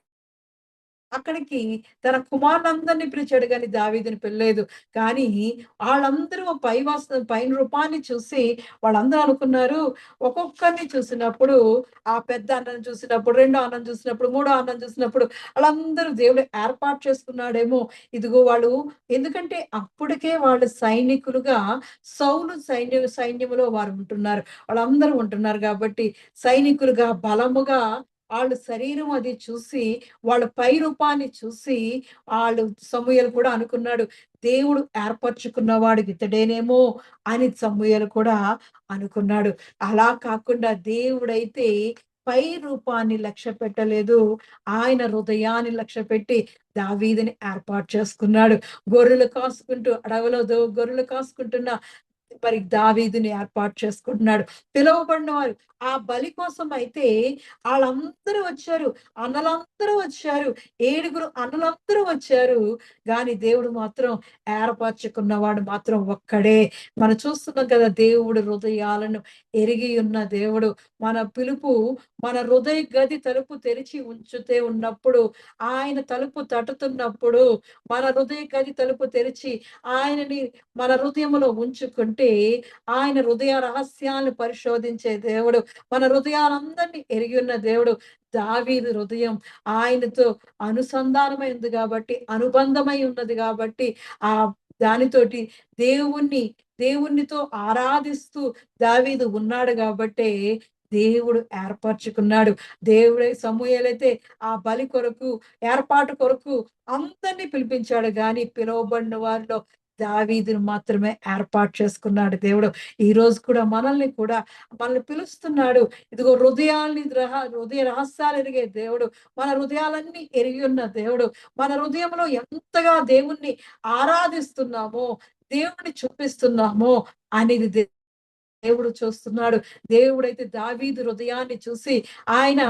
అక్కడికి తన కుమారులందరిని పిలిచాడు గానీ దావీదుని పిలలేదు. కానీ ఆళ్ళందరూ పైన రూపాన్ని చూసి వాళ్ళందరూ అనుకున్నారు, ఒక్కొక్కరిని చూసినప్పుడు, ఆ పెద్ద అన్నను చూసినప్పుడు, రెండో అన్నను చూసినప్పుడు, మూడో అన్నను చూసినప్పుడు ఆళ్ళందరూ దేవుడు ఏర్పాటు చేసుకున్నాడేమో. ఇదిగో వాళ్ళు, ఎందుకంటే అప్పటికే వాళ్ళు సైనికులుగా, సౌలు సైన్యములో వారు ఉంటున్నారు. వాళ్ళందరూ ఉంటున్నారు కాబట్టి సైనికులుగా, బలముగా ఆళ్ళు శరీరం అది చూసి, వాళ్ళ పై రూపాన్ని చూసి సమూయేలు కూడా అనుకున్నాడు. దేవుడు ఏర్పరచుకున్నవాడు ఇతడేనేమో అని సమూయేలు కూడా అనుకున్నాడు. అలా కాకుండా దేవుడైతే పై రూపాన్ని లక్ష్య పెట్టలేదు. ఆయన హృదయాన్ని లక్ష్యపెట్టి దావీదుని ఏర్పాటు చేసుకున్నాడు. అడవిలో గొర్రెలు కాసుకుంటున్న మరి దావీదుని ఏర్పాటు చేసుకుంటున్నాడు. పిలువబడిన వారు ఆ బలి కోసం అయితే ఆళ్ళందరూ వచ్చారు. అన్నలందరూ వచ్చారు. 7 అన్నలందరూ వచ్చారు. గాని దేవుడు మాత్రం ఏర్పరచుకున్నవాడు మాత్రం ఒక్కడే. మనం చూస్తున్నాం కదా, దేవుడు హృదయాలను ఎరిగి ఉన్న దేవుడు. మన పిలుపు, మన హృదయ గది తలుపు తెరిచి ఉంచుతే ఉన్నప్పుడు, ఆయన తలుపు తట్టుతున్నప్పుడు, మన హృదయ గది తలుపు తెరిచి ఆయనని మన హృదయంలో ఉంచుకుంటే, ఆయన హృదయ రహస్యాలను పరిశోధించే దేవుడు, మన హృదయాలందరినీ ఎరిగి ఉన్న దేవుడు. దావీదు హృదయం ఆయనతో అనుసంధానమై ఉంది కాబట్టి, అనుబంధమై ఉన్నది కాబట్టి, ఆ దానితోటి దేవునితో ఆరాధిస్తూ దావీదు ఉన్నాడు గాబట్టే దేవుడు ఏర్పరచుకున్నాడు. సమూయేలైతే ఆ బలి కొరకు, ఏర్పాటు కొరకు అందరిని పిలిపించాడు గానీ, పిలువబడిన వారిలో దావీదును మాత్రమే ఏర్పాటు చేసుకున్నాడు దేవుడు. ఈ రోజు కూడా మనల్ని పిలుస్తున్నాడు. ఇదిగో హృదయ రహస్యాలు ఎరిగే దేవుడు, మన హృదయాలన్నీ ఎరిగి ఉన్న దేవుడు, మన హృదయంలో ఎంతగా దేవుణ్ణి ఆరాధిస్తున్నామో, దేవుణ్ణి చూపిస్తున్నామో అనేది దేవుడు చూస్తున్నాడు. దేవుడైతే దావీదు హృదయాన్ని చూసి ఆయన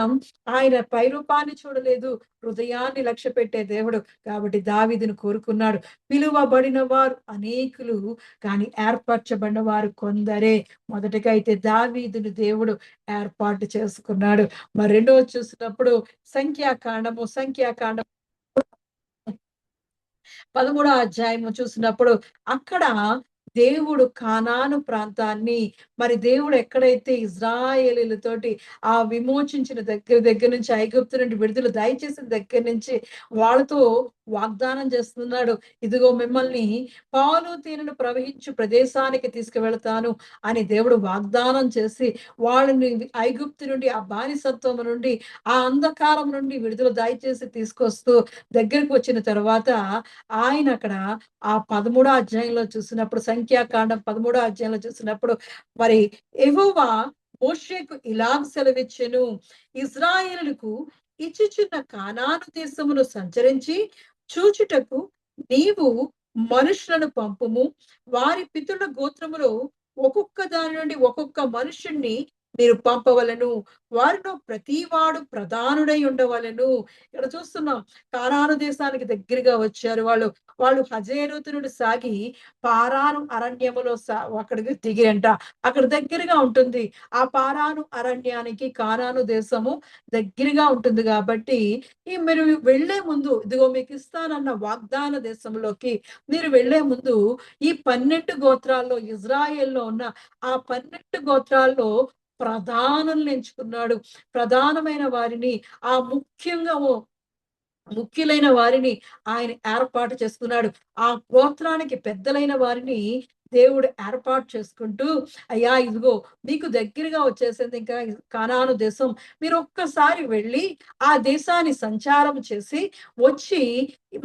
ఆయన పైరూపాన్ని చూడలేదు, హృదయాన్ని లక్ష్య పెట్టే దేవుడు. కాబట్టి దావీదును కోరుకున్నాడు. పిలువబడిన వారు అనేకులు, కానీ ఏర్పరచబడిన వారు కొందరే. మొదటగా అయితే దావీదును దేవుడు ఏర్పాటు చేసుకున్నాడు. మరి రెండోది చూసినప్పుడు సంఖ్యాకాండము 13వ అధ్యాయము చూసినప్పుడు అక్కడ దేవుడు కానాను ప్రాంతాన్ని, మరి దేవుడు ఎక్కడైతే ఇజ్రాయేలీలతోటి విమోచించిన దగ్గర నుంచి, ఐగుప్తు నుండి విడుదల దయచేసిన దగ్గర నుంచి వాళ్ళతో వాగ్దానం చేస్తున్నాడు. ఇదిగో మిమ్మల్ని పాలు తేనెలు ప్రవహించు ప్రదేశానికి తీసుకువెళ్తాను అని దేవుడు వాగ్దానం చేసి వాళ్ళని ఐగుప్తు నుండి, ఆ బానిసత్వం నుండి, ఆ అంధకారం నుండి విడుదల దయచేసి తీసుకొస్తూ దగ్గరికి వచ్చిన తర్వాత ఆయన అక్కడ ఆ 13వ అధ్యాయంలో చూసినప్పుడు, సంఖ్యాకాండం 13వ అధ్యాయంలో చూసినప్పుడు మరి యెహోవా మోషేకు ఇలాగ సెలవిచ్చెను, ఇశ్రాయేలుకు ఇచ్చుచున్న కానాను దేశమును సంచరించి చూచుటకు నీవు మనుషులను పంపుము. వారి పితరుల గోత్రములో ఒక్కొక్క దాని నుండి ఒక్కొక్క మనుషుణ్ణి మీరు పంపవలను. వారిలో ప్రతివాడు ప్రధానుడై ఉండవలను. ఇక్కడ చూస్తున్నాం, కానాను దేశానికి దగ్గరగా వచ్చారు వాళ్ళు. వాళ్ళు హజేరోతు నుండి సాగి పారాను అరణ్యములో అక్కడికి దిగిరంట. అక్కడ దగ్గరగా ఉంటుంది. ఆ పారాను అరణ్యానికి కానాను దేశము దగ్గరగా ఉంటుంది. కాబట్టి మీరు వెళ్లే ముందు, ఇదిగో మీకు ఇస్తానన్న వాగ్దాన దేశంలోకి మీరు వెళ్లే ముందు ఈ 12 గోత్రాల్లో, ఇజ్రాయెల్లో ఉన్న ఆ 12 గోత్రాల్లో ప్రధానుల్ని ఎంచుకున్నాడు. ప్రధానమైన వారిని, ఆ ముఖ్యులైన వారిని ఆయన ఏర్పాటు చేసుకున్నాడు. ఆ గోత్రానికి పెద్దలైన వారిని దేవుడు ఏర్పాటు చేసుకుంటూ, అయ్యా ఇదిగో మీకు దగ్గరగా వచ్చేసింది ఇంకా కానాను దేశం. మీరు ఒక్కసారి వెళ్ళి ఆ దేశాన్ని సంచారం చేసి వచ్చి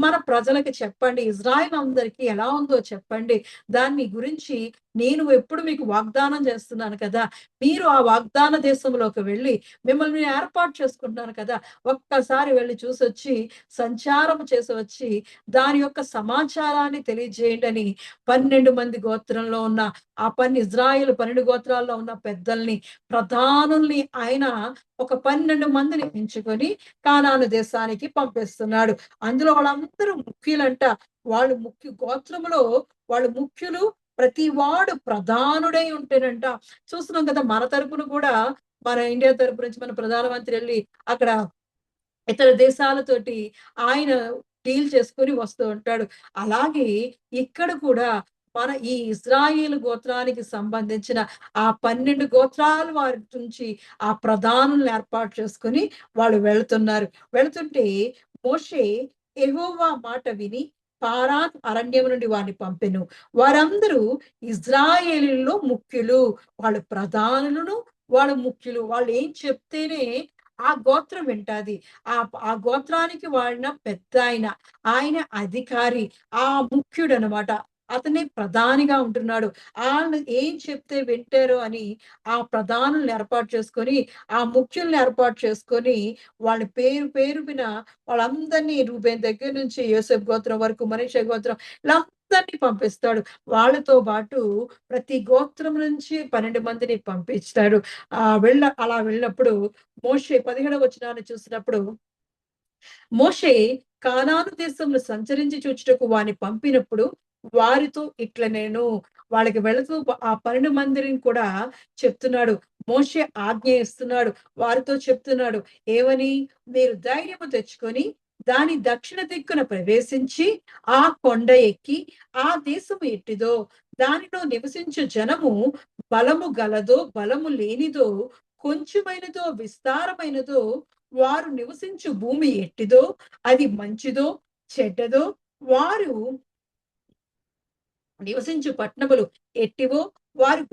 మన ప్రజలకి చెప్పండి, ఇజ్రాయెల్ అందరికీ ఎలా ఉందో చెప్పండి. దాన్ని గురించి నేను ఎప్పుడు మీకు వాగ్దానం చేస్తున్నాను కదా, మీరు ఆ వాగ్దాన దేశంలోకి వెళ్ళి మిమ్మల్ని ఏర్పాటు చేసుకుంటున్నాను కదా, ఒక్కసారి వెళ్ళి చూసొచ్చి సంచారం చేసి వచ్చి దాని యొక్క సమాచారాన్ని తెలియజేయండి అని 12 మంది గోత్రంలో ఉన్న ఇజ్రాయేల్ 12 గోత్రాల్లో ఉన్న పెద్దల్ని, ప్రధానుల్ని ఆయన ఒక 12 మందిని ఎంచుకొని కానాను దేశానికి పంపిస్తున్నాడు. అందులో వాళ్ళందరూ ముఖ్యులంట. వాళ్ళు గోత్రములో వాళ్ళు ముఖ్యులు. ప్రతి వాడు ప్రధానుడై ఉంటేనంట. చూస్తున్నాం కదా, మన తరపున కూడా, మన ఇండియా తరపు నుంచి మన ప్రధానమంత్రి వెళ్ళి అక్కడ ఇతర దేశాలతోటి ఆయన డీల్ చేసుకొని వస్తూ ఉంటాడు. అలాగే ఇక్కడ కూడా మన ఈ ఇశ్రాయేలు గోత్రానికి సంబంధించిన ఆ 12 గోత్రాల వారి నుంచి ఆ ప్రధానులను ఏర్పాటు చేసుకొని వాళ్ళు వెళ్తున్నారు. వెళ్తుంటే మోషే యెహోవా మాట విని పారాన్ అరణ్యం నుండి వారిని పంపెను. వారందరూ ఇశ్రాయేలీయుల్లో ముఖ్యులు. వాళ్ళు ప్రధానులను, వాళ్ళు ముఖ్యులు. వాళ్ళు ఏం చెప్తేనే ఆ గోత్రం వింటాది. ఆ గోత్రానికి వాడిన పెద్దాయన, ఆయన అధికారి, ఆ ముఖ్యుడనమాట. అతనే ప్రధానిగా ఉంటున్నాడు. ఆళ్ళు ఏం చెప్తే వింటారో అని ఆ ప్రధానుల్ని ఏర్పాటు చేసుకొని, ఆ ముఖ్యుల్ని ఏర్పాటు చేసుకొని, వాళ్ళ పేరున వాళ్ళందరినీ, రూబేన్ దగ్గర నుంచి యోసేపు గోత్రం వరకు, మనష్షే గోత్రం, ఇలా అందరినీ పంపిస్తాడు. వాళ్ళతో పాటు ప్రతి గోత్రం నుంచి 12 మందిని పంపిస్తాడు. అలా వెళ్ళినప్పుడు మోషే 17వ వచనాన్ని చూసినప్పుడు, మోషే కానాను దేశంలో సంచరించి చూచుటకు వారిని పంపినప్పుడు వారితో ఇట్ల నేను వాళ్ళకి వెళుతూ ఆ 12 మందిని కూడా చెప్తున్నాడు. మోషే ఆజ్ఞ ఇస్తున్నాడు. వారితో చెప్తున్నాడు ఏమని, మీరు ధైర్యము తెచ్చుకొని దాని దక్షిణ దిక్కున ప్రవేశించి ఆ కొండ ఎక్కి ఆ దేశము ఎట్టిదో, దానిలో నివసించు జనము బలము గలదో బలము లేనిదో, కొంచెమైనదో విస్తారమైనదో, వారు నివసించు భూమి ఎట్టిదో, అది మంచిదో చెడ్డదో, వారు నివసించు పట్టణములు ఎట్టివో, వారి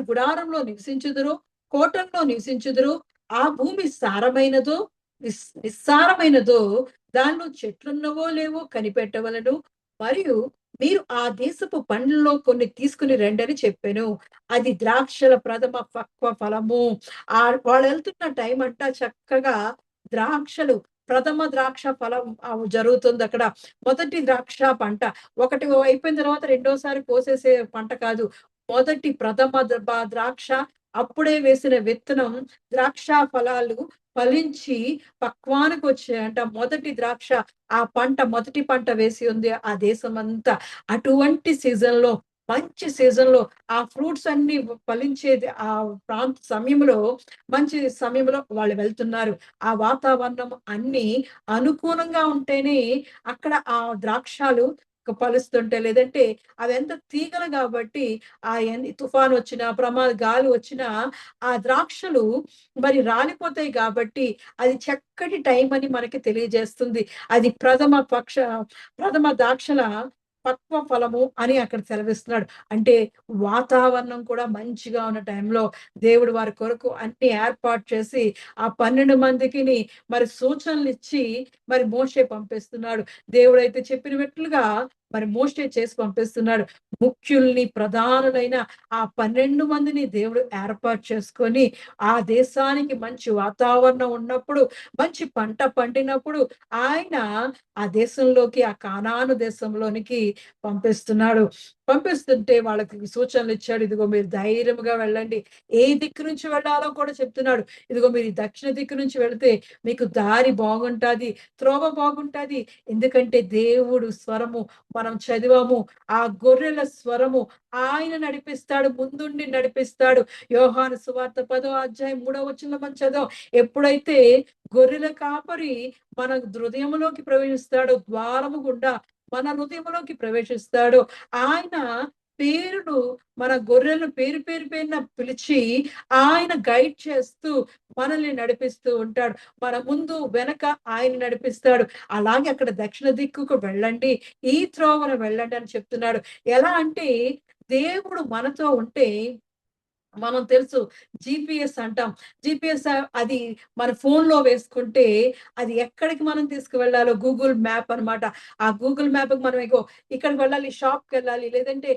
గుడారంలో నివసించుదురో, కోటల్లో నివసించుదురో, ఆ భూమి సారమైనదో నిస్సారమైనదో, దానిలో చెట్లున్నవో లేవో కనిపెట్టవలను. మరియు మీరు ఆ దేశపు పండ్లలో కొన్ని తీసుకుని రండని చెప్పాను. అది ద్రాక్షల ప్రథమ పక్వ ఫలము. వాళ్ళు వెళ్తున్న టైం అంట చక్కగా ద్రాక్షలు ప్రథమ ద్రాక్ష ఫలం జరుగుతుంది అక్కడ. మొదటి ద్రాక్ష పంట. ఒకటి అయిపోయిన తర్వాత రెండోసారి కోసేసే పంట కాదు. మొదటి ప్రథమ ద్రాక్ష అప్పుడే వేసిన విత్తనం ద్రాక్ష ఫలాలు ఫలించి పక్వానికి వచ్చాయంట. మొదటి ద్రాక్ష ఆ పంట మొదటి పంట వేసి ఉంది ఆ దేశమంతా. అటువంటి సీజన్‌లో మంచి సీజన్‌లో ఆ ఫ్రూట్స్ అన్నీ ఫలించేది ఆ ప్రాంత సమయంలో మంచి సమయంలో వాళ్ళు వెళ్తున్నారు. ఆ వాతావరణం అన్నీ అనుకూలంగా ఉంటేనే అక్కడ ఆ ద్రాక్షాలు ఫలిస్తుంటాయి. లేదంటే అవెంత తీగలు కాబట్టి తుఫానొచ్చినా, గాలి వచ్చినా ఆ ద్రాక్షలు మరి రాలిపోతాయి కాబట్టి అది చక్కటి టైం అని మనకి తెలియజేస్తుంది. అది ప్రథమ ద్రాక్షల పక్వ ఫలము అని అక్కడ సెలవిస్తున్నాడు. అంటే వాతావరణం కూడా మంచిగా ఉన్న టైంలో దేవుడు వారి కొరకు అన్ని ఏర్పాటు చేసి ఆ 12 మందికిని మరి సూచనలిచ్చి మరి మోషే పంపిస్తున్నాడు. దేవుడైతే చెప్పినట్లుగా మరి మోషే చేసి పంపిస్తున్నాడు. ముఖ్యుల్ని, ప్రధానులైన ఆ 12 మందిని దేవుడు ఏర్పాటు చేసుకొని ఆ దేశానికి మంచి వాతావరణం ఉన్నప్పుడు, మంచి పంట పండినప్పుడు ఆయన ఆ దేశంలోకి, ఆ కానాను దేశంలోనికి పంపిస్తున్నాడు. పంపిస్తుంటే వాళ్ళకి సూచనలిచ్చాడు. ఇదిగో మీరు ధైర్యముగా వెళ్ళండి. ఏ దిక్కు నుంచి వెళ్ళాలో కూడా చెప్తున్నాడు. ఇదిగో మీరు ఈ దక్షిణ దిక్కు నుంచి వెళితే మీకు దారి బాగుంటాది, త్రోవ బాగుంటాది. ఎందుకంటే దేవుడు స్వరము మనం చదివాము. ఆ గొర్రెల స్వరము ఆయన నడిపిస్తాడు. ముందుండి నడిపిస్తాడు. యోహాను సువార్త 10వ అధ్యాయం 3వ వచనంలో మనం చదివాం. ఎప్పుడైతే గొర్రెల కాపరి మన హృదయంలోకి ప్రవేశిస్తాడో, ద్వారము గుండా మన హృదయంలోకి ప్రవేశిస్తాడో, ఆయన పేరును మన గొర్రెలను పేరున పిలిచి ఆయన గైడ్ చేస్తూ మనల్ని నడిపిస్తూ ఉంటాడు. మన ముందు వెనక ఆయన నడిపిస్తాడు. అలాగే అక్కడ దక్షిణ దిక్కుకు వెళ్ళండి, ఈ త్రోవన వెళ్ళండి అని చెప్తున్నాడు. ఎలా అంటే దేవుడు మనతో ఉంటే మనం తెలుసు జీపీఎస్ అంటాం. జీపీఎస్ అది మన ఫోన్‌లో వేసుకుంటే అది ఎక్కడికి మనం తీసుకువెళ్ళాలో గూగుల్ మ్యాప్ అన్నమాట. ఆ గూగుల్ మ్యాప్‌కి మనం ఇక్కడికి వెళ్ళాలి, షాప్‌కెళ్ళాలి, లేదంటే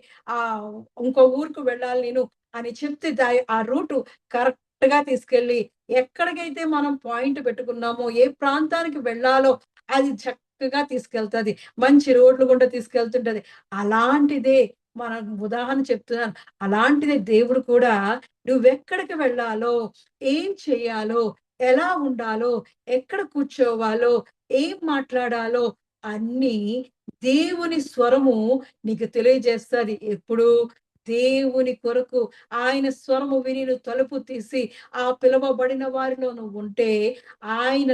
ఇంకో ఊరికి వెళ్ళాలి నేను అని చెప్తే ఆ రూటు కరెక్ట్‌గా తీసుకెళ్ళి ఎక్కడికైతే మనం పాయింట్ పెట్టుకున్నామో, ఏ ప్రాంతానికి వెళ్ళాలో అది చక్కగా తీసుకెళ్తది. మంచి రోడ్లు గుండా తీసుకెళ్తుంటది. అలాంటిదే మనం ఉదాహరణ చెప్తున్నాను. అలాంటిదే దేవుడు కూడా నువ్వెక్కడికి వెళ్ళాలో, ఏం చేయాలో, ఎలా ఉండాలో, ఎక్కడ కూర్చోవాలో, ఏం మాట్లాడాలో అన్నీ దేవుని స్వరము నీకు తెలియజేస్తది. ఎప్పుడు దేవుని కొరకు ఆయన స్వరము విని నువ్వు తలుపు తీసి ఆ పిలువబడిన వారిలో నువ్వుంటే ఆయన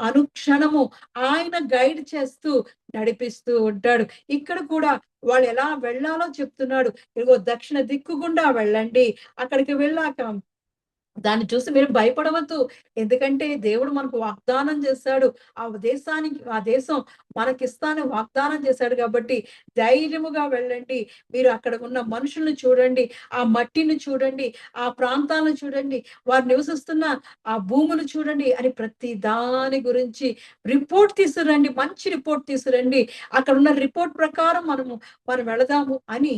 అనుక్షణము ఆయన గైడ్ చేస్తూ నడిపిస్తూ ఉంటాడు. ఇక్కడ కూడా వాళ్ళు ఎలా వెళ్ళాలో చెప్తున్నాడు. ఇదిగో దక్షిణ దిక్కు గుండా వెళ్ళండి. అక్కడికి వెళ్ళాక దాన్ని చూసి మీరు భయపడవద్దు. ఎందుకంటే దేవుడు మనకు వాగ్దానం చేశాడు. ఆ దేశం మనకిస్తానని వాగ్దానం చేశాడు కాబట్టి ధైర్యముగా వెళ్ళండి. మీరు అక్కడ ఉన్న మనుషుల్ని చూడండి. ఆ మట్టిని చూడండి. ఆ ప్రాంతాలను చూడండి. వారు నివసిస్తున్న ఆ భూములు చూడండి అని ప్రతి దాని గురించి రిపోర్ట్ తీసుకురండి. మంచి రిపోర్ట్ తీసుకురండి. అక్కడున్న రిపోర్ట్ ప్రకారం మనం వెళదాము అని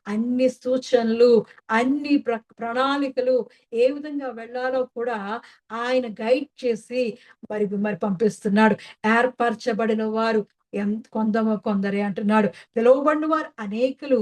అన్ని సూచనలు, అన్ని ప్రణాళికలు ఏ విధంగా వెళ్ళాలో కూడా ఆయన గైడ్ చేసి మరి పంపిస్తున్నాడు. ఏర్పరచబడిన వారు కొందరే అంటున్నాడు. పిలువబడిన వారు అనేకులు,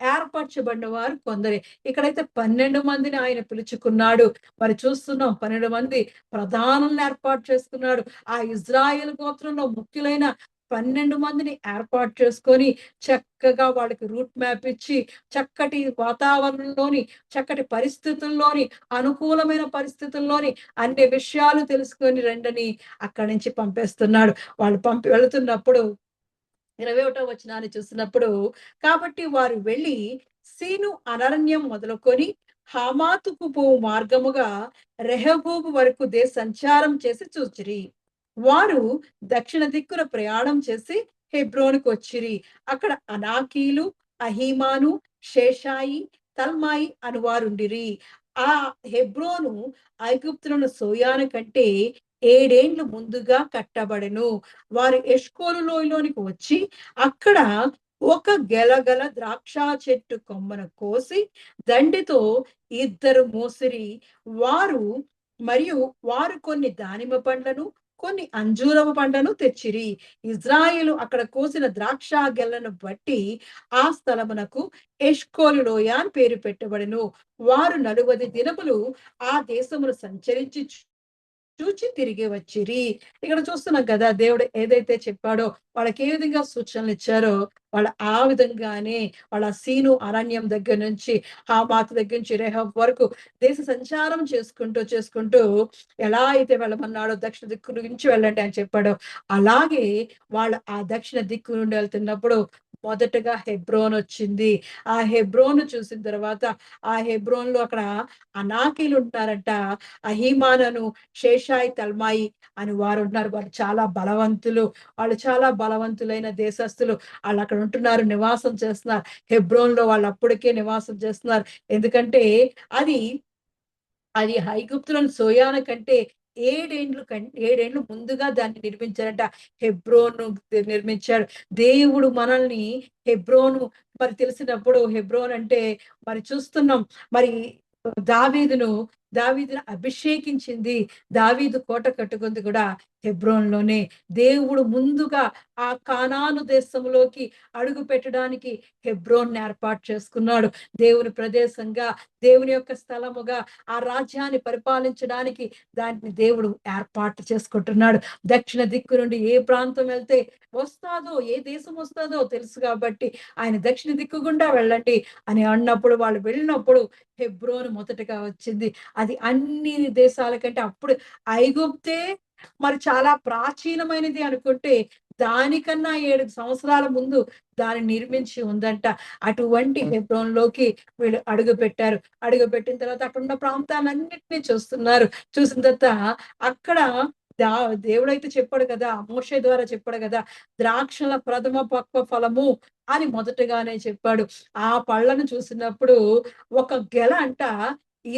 ఏర్పరచబడిన వారు కొందరే. ఇక్కడైతే 12 మందిని ఆయన పిలుచుకున్నాడు. మరి చూస్తున్నాం 12 మంది ప్రధానులను ఏర్పాటు చేసుకున్నాడు. ఆ ఇజ్రాయేల్ గోత్రంలో ముఖ్యులైన 12 మందిని ఏర్పాటు చేసుకొని చక్కగా వాళ్ళకి రూట్ మ్యాప్ ఇచ్చి చక్కటి వాతావరణంలోని, చక్కటి పరిస్థితుల్లోని, అనుకూలమైన పరిస్థితుల్లోని అన్ని విషయాలు తెలుసుకొని రండని అక్కడి నుంచి పంపేస్తున్నాడు. వాళ్ళు వెళుతున్నప్పుడు 21వ వచనాన్ని చూసినప్పుడు కాబట్టి వారు వెళ్లి సీను అనరణ్యం మొదలుకొని హమాతుకు పోవు మార్గముగా రెహోబోబు వరకు సంచారం చేసి చూచిరి. వారు దక్షిణ దిక్కున ప్రయాణం చేసి హెబ్రోనుకు వచ్చిరి. అక్కడ అనాకీలు, అహీమాను, షేషాయి, తల్మాయి అనువారుండిరి. ఆ హెబ్రోను ఐగుప్తులను సోయాను కంటే 7 ఏండ్లు ముందుగా కట్టబడెను. వారు ఎష్కోలు లోయలోనికి వచ్చి అక్కడ ఒక గెలగల ద్రాక్ష చెట్టు కొమ్మను కోసి దండితో ఇద్దరు మోసిరి. వారు వారు కొన్ని దానిమ్మ పండ్లను కొన్ని అంజూరపు పండ్లను తెచ్చిరి. ఇజ్రాయేలు అక్కడ కోసిన ద్రాక్ష గెలను బట్టి ఆ స్థలమునకు ఎష్కోలు లోయ అని పేరు పెట్టబడెను. వారు 40 దినములు ఆ దేశమును సంచరించి చూచి తిరిగి వచ్చిరి. ఇక్కడ చూస్తున్నాం కదా, దేవుడు ఏదైతే చెప్పాడో, వాళ్ళకి ఏ విధంగా సూచనలు ఇచ్చారో వాళ్ళు ఆ విధంగానే వాళ్ళ సీను అరణ్యం దగ్గర నుంచి హామాతు దగ్గర నుంచి రెహోబ్ వరకు దేశ సంచారం చేసుకుంటూ ఎలా అయితే వెళ్ళమన్నాడో, దక్షిణ దిక్కు నుంచి వెళ్ళండి అని చెప్పాడో, అలాగే వాళ్ళు ఆ దక్షిణ దిక్కు నుండి వెళ్తున్నప్పుడు మొదటగా హెబ్రోన్ వచ్చింది. ఆ హెబ్రోన్ చూసిన తర్వాత ఆ హెబ్రోన్ లో అక్కడ అనాకీలు ఉంటారంట. అహీమానను, షేషాయి, తల్మాయి అని వారు ఉన్నారు. వాళ్ళు చాలా బలవంతులు. వాళ్ళు చాలా బలవంతులైన దేశస్తులు. వాళ్ళు అక్కడ ఉంటున్నారు, నివాసం చేస్తున్నారు. హెబ్రోన్ లో వాళ్ళు అప్పటికే నివాసం చేస్తున్నారు. ఎందుకంటే అది అది ఐగుప్తులను సోయాన కంటే 7 ఏండ్లు ముందుగా దాన్ని నిర్మించారంట. హెబ్రోను నిర్మించాడు. దేవుడు మనల్ని హెబ్రోను మరి తెలిసినప్పుడు, హెబ్రోన్ అంటే మరి చూస్తున్నాం. మరి దావీదును దావీదును అభిషేకించింది, దావీదు కోట కట్టుకుంది కూడా హెబ్రోన్లోనే. దేవుడు ముందుగా ఆ కానాను దేశంలోకి అడుగు పెట్టడానికి హెబ్రోన్ ఏర్పాటు చేసుకున్నాడు. దేవుని ప్రదేశంగా, దేవుని యొక్క స్థలముగా, ఆ రాజ్యాన్ని పరిపాలించడానికి దాన్ని దేవుడు ఏర్పాటు చేసుకుంటున్నాడు. దక్షిణ దిక్కు నుండి ఏ ప్రాంతం వెళ్తే వస్తాదో, ఏ దేశం వస్తాదో తెలుసు కాబట్టి ఆయన దక్షిణ దిక్కు గుండా వెళ్ళండి అని అన్నప్పుడు, వాళ్ళు వెళ్ళినప్పుడు హెబ్రోను మొదటగా వచ్చింది. అది అన్ని దేశాల కంటే అప్పుడు ఐగుప్తే మరి చాలా ప్రాచీనమైనది అనుకుంటే, దానికన్నా 7 సంవత్సరాల ముందు దాన్ని నిర్మించి ఉందంట. అటువంటి హెబ్రోన్ లోకి వీళ్ళు అడుగు పెట్టారు. అడుగు పెట్టిన తర్వాత అక్కడ ఉన్న ప్రాంతాలన్నిటినీ చూస్తున్నారు. చూసిన తర్వాత అక్కడ దేవుడైతే చెప్పాడు కదా, మోషే ద్వారా చెప్పాడు కదా, ద్రాక్షల ప్రథమ పక్వ ఫలము అని మొదటగానే చెప్పాడు. ఆ పళ్ళను చూసినప్పుడు ఒక గెల అంట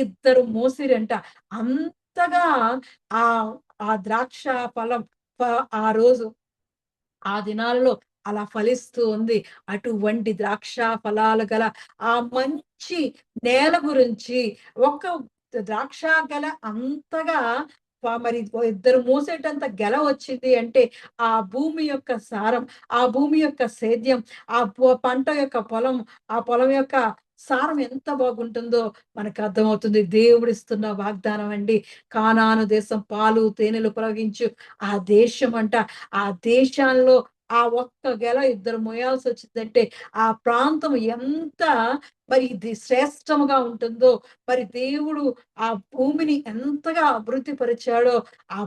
ఇద్దరు మోసిరంట. అంతగా ఆ ఆ ద్రాక్ష ఫలం ఆ రోజు ఆ దినాలలో అలా ఫలిస్తూ ఉంది. అటువంటి ద్రాక్ష ఫలాలు గల ఆ మంచి నేల గురించి, ఒక ద్రాక్ష గెల అంతగా మరి ఇద్దరు మోసేటంత గెల వచ్చింది అంటే ఆ భూమి యొక్క సారం, ఆ భూమి యొక్క సేద్యం, ఆ పంట యొక్క పొలం, ఆ పొలం యొక్క సారం ఎంత బాగుంటుందో మనకు అర్థమవుతుంది. దేవుడిస్తున్న వాగ్దానం అండి. కానాను దేశం పాలు తేనెలు ప్రవహించు ఆ దేశం అంట. ఆ దేశాల్లో ఆ ఒక్క గెల ఇద్దరు మోయాల్సి వచ్చిందంటే ఆ ప్రాంతం ఎంత మరి ఇది శ్రేష్టముగా ఉంటుందో, మరి దేవుడు ఆ భూమిని ఎంతగా అభివృద్ధి పరిచాడో ఆ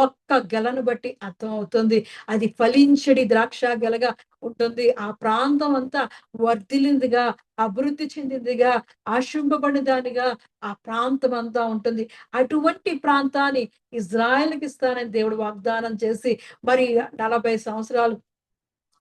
ఒక్క గెలను బట్టి అర్థం అవుతుంది. అది ఫలించడి ద్రాక్ష గెలగా ఉంటుంది. ఆ ప్రాంతం అంతా వర్ధిల్లిందిగా, అభివృద్ధి చెందిందిగా, ఆశింపబడిన దానిగా ఆ ప్రాంతం అంతా ఉంటుంది. అటువంటి ప్రాంతాన్ని ఇజ్రాయెల్‌కి ఇస్తానని దేవుడు వాగ్దానం చేసి మరి 40 సంవత్సరాలు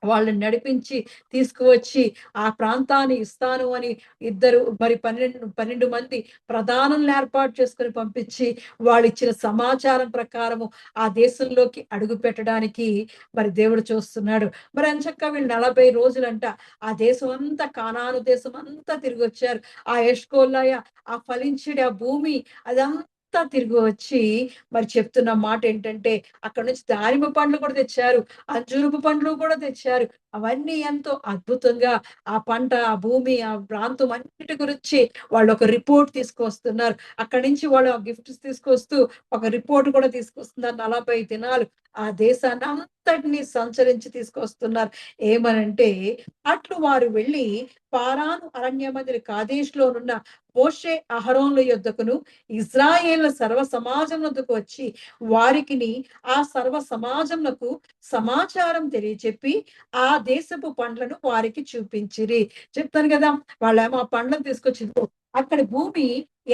వాళ్ళని నడిపించి తీసుకువచ్చి ఆ ప్రాంతాన్ని ఇస్తాను అని ఇద్దరు మరి 12 మంది ప్రధానులను ఏర్పాటు చేసుకొని పంపించి వాళ్ళు ఇచ్చిన సమాచారం ప్రకారము ఆ దేశంలోకి అడుగు పెట్టడానికి మరి దేవుడు చూస్తున్నాడు. మరి ఎంచక్కా వీళ్ళు 40 రోజులంట ఆ దేశం అంతా, కానాను దేశం అంతా తిరిగి వచ్చారు. ఆ ఎష్కోలోయ, ఆ ఫలించడి ఆ భూమి అదంతా తిరిగి వచ్చి మరి చెప్తున్న మాట ఏంటంటే, అక్కడ నుంచి దానిమ్మ పండ్లు కూడా తెచ్చారు, అంజూరపు పండ్లు కూడా తెచ్చారు. అవన్నీ ఎంతో అద్భుతంగా ఆ పంట, ఆ భూమి, ఆ ప్రాంతం అన్నిటి గురించి వాళ్ళు ఒక రిపోర్ట్ తీసుకొస్తున్నారు. అక్కడి నుంచి వాళ్ళు ఆ గిఫ్ట్స్ తీసుకొస్తూ ఒక రిపోర్ట్ కూడా తీసుకొస్తున్నారు. 40 దినాలు ఆ దేశాన్ని అంతటిని సంచరించి తీసుకొస్తున్నారు. ఏమనంటే, అట్లు వారు వెళ్ళి పారాను అరణ్యమందలి కాదేష్‌లోనున్న మోషే అహరోనుల యొద్దకును ఇజ్రాయేళ్ల సర్వ సమాజం వద్దకు వచ్చి వారికిని ఆ సర్వ సమాజమునకు సమాచారం తెలియచెప్పి ఆ దేశపు పండ్లను వారికి చూపించిరి. చెప్తాను కదా, వాళ్ళేమో ఆ పండ్లను తీసుకొచ్చిండ్రు. అక్కడి భూమి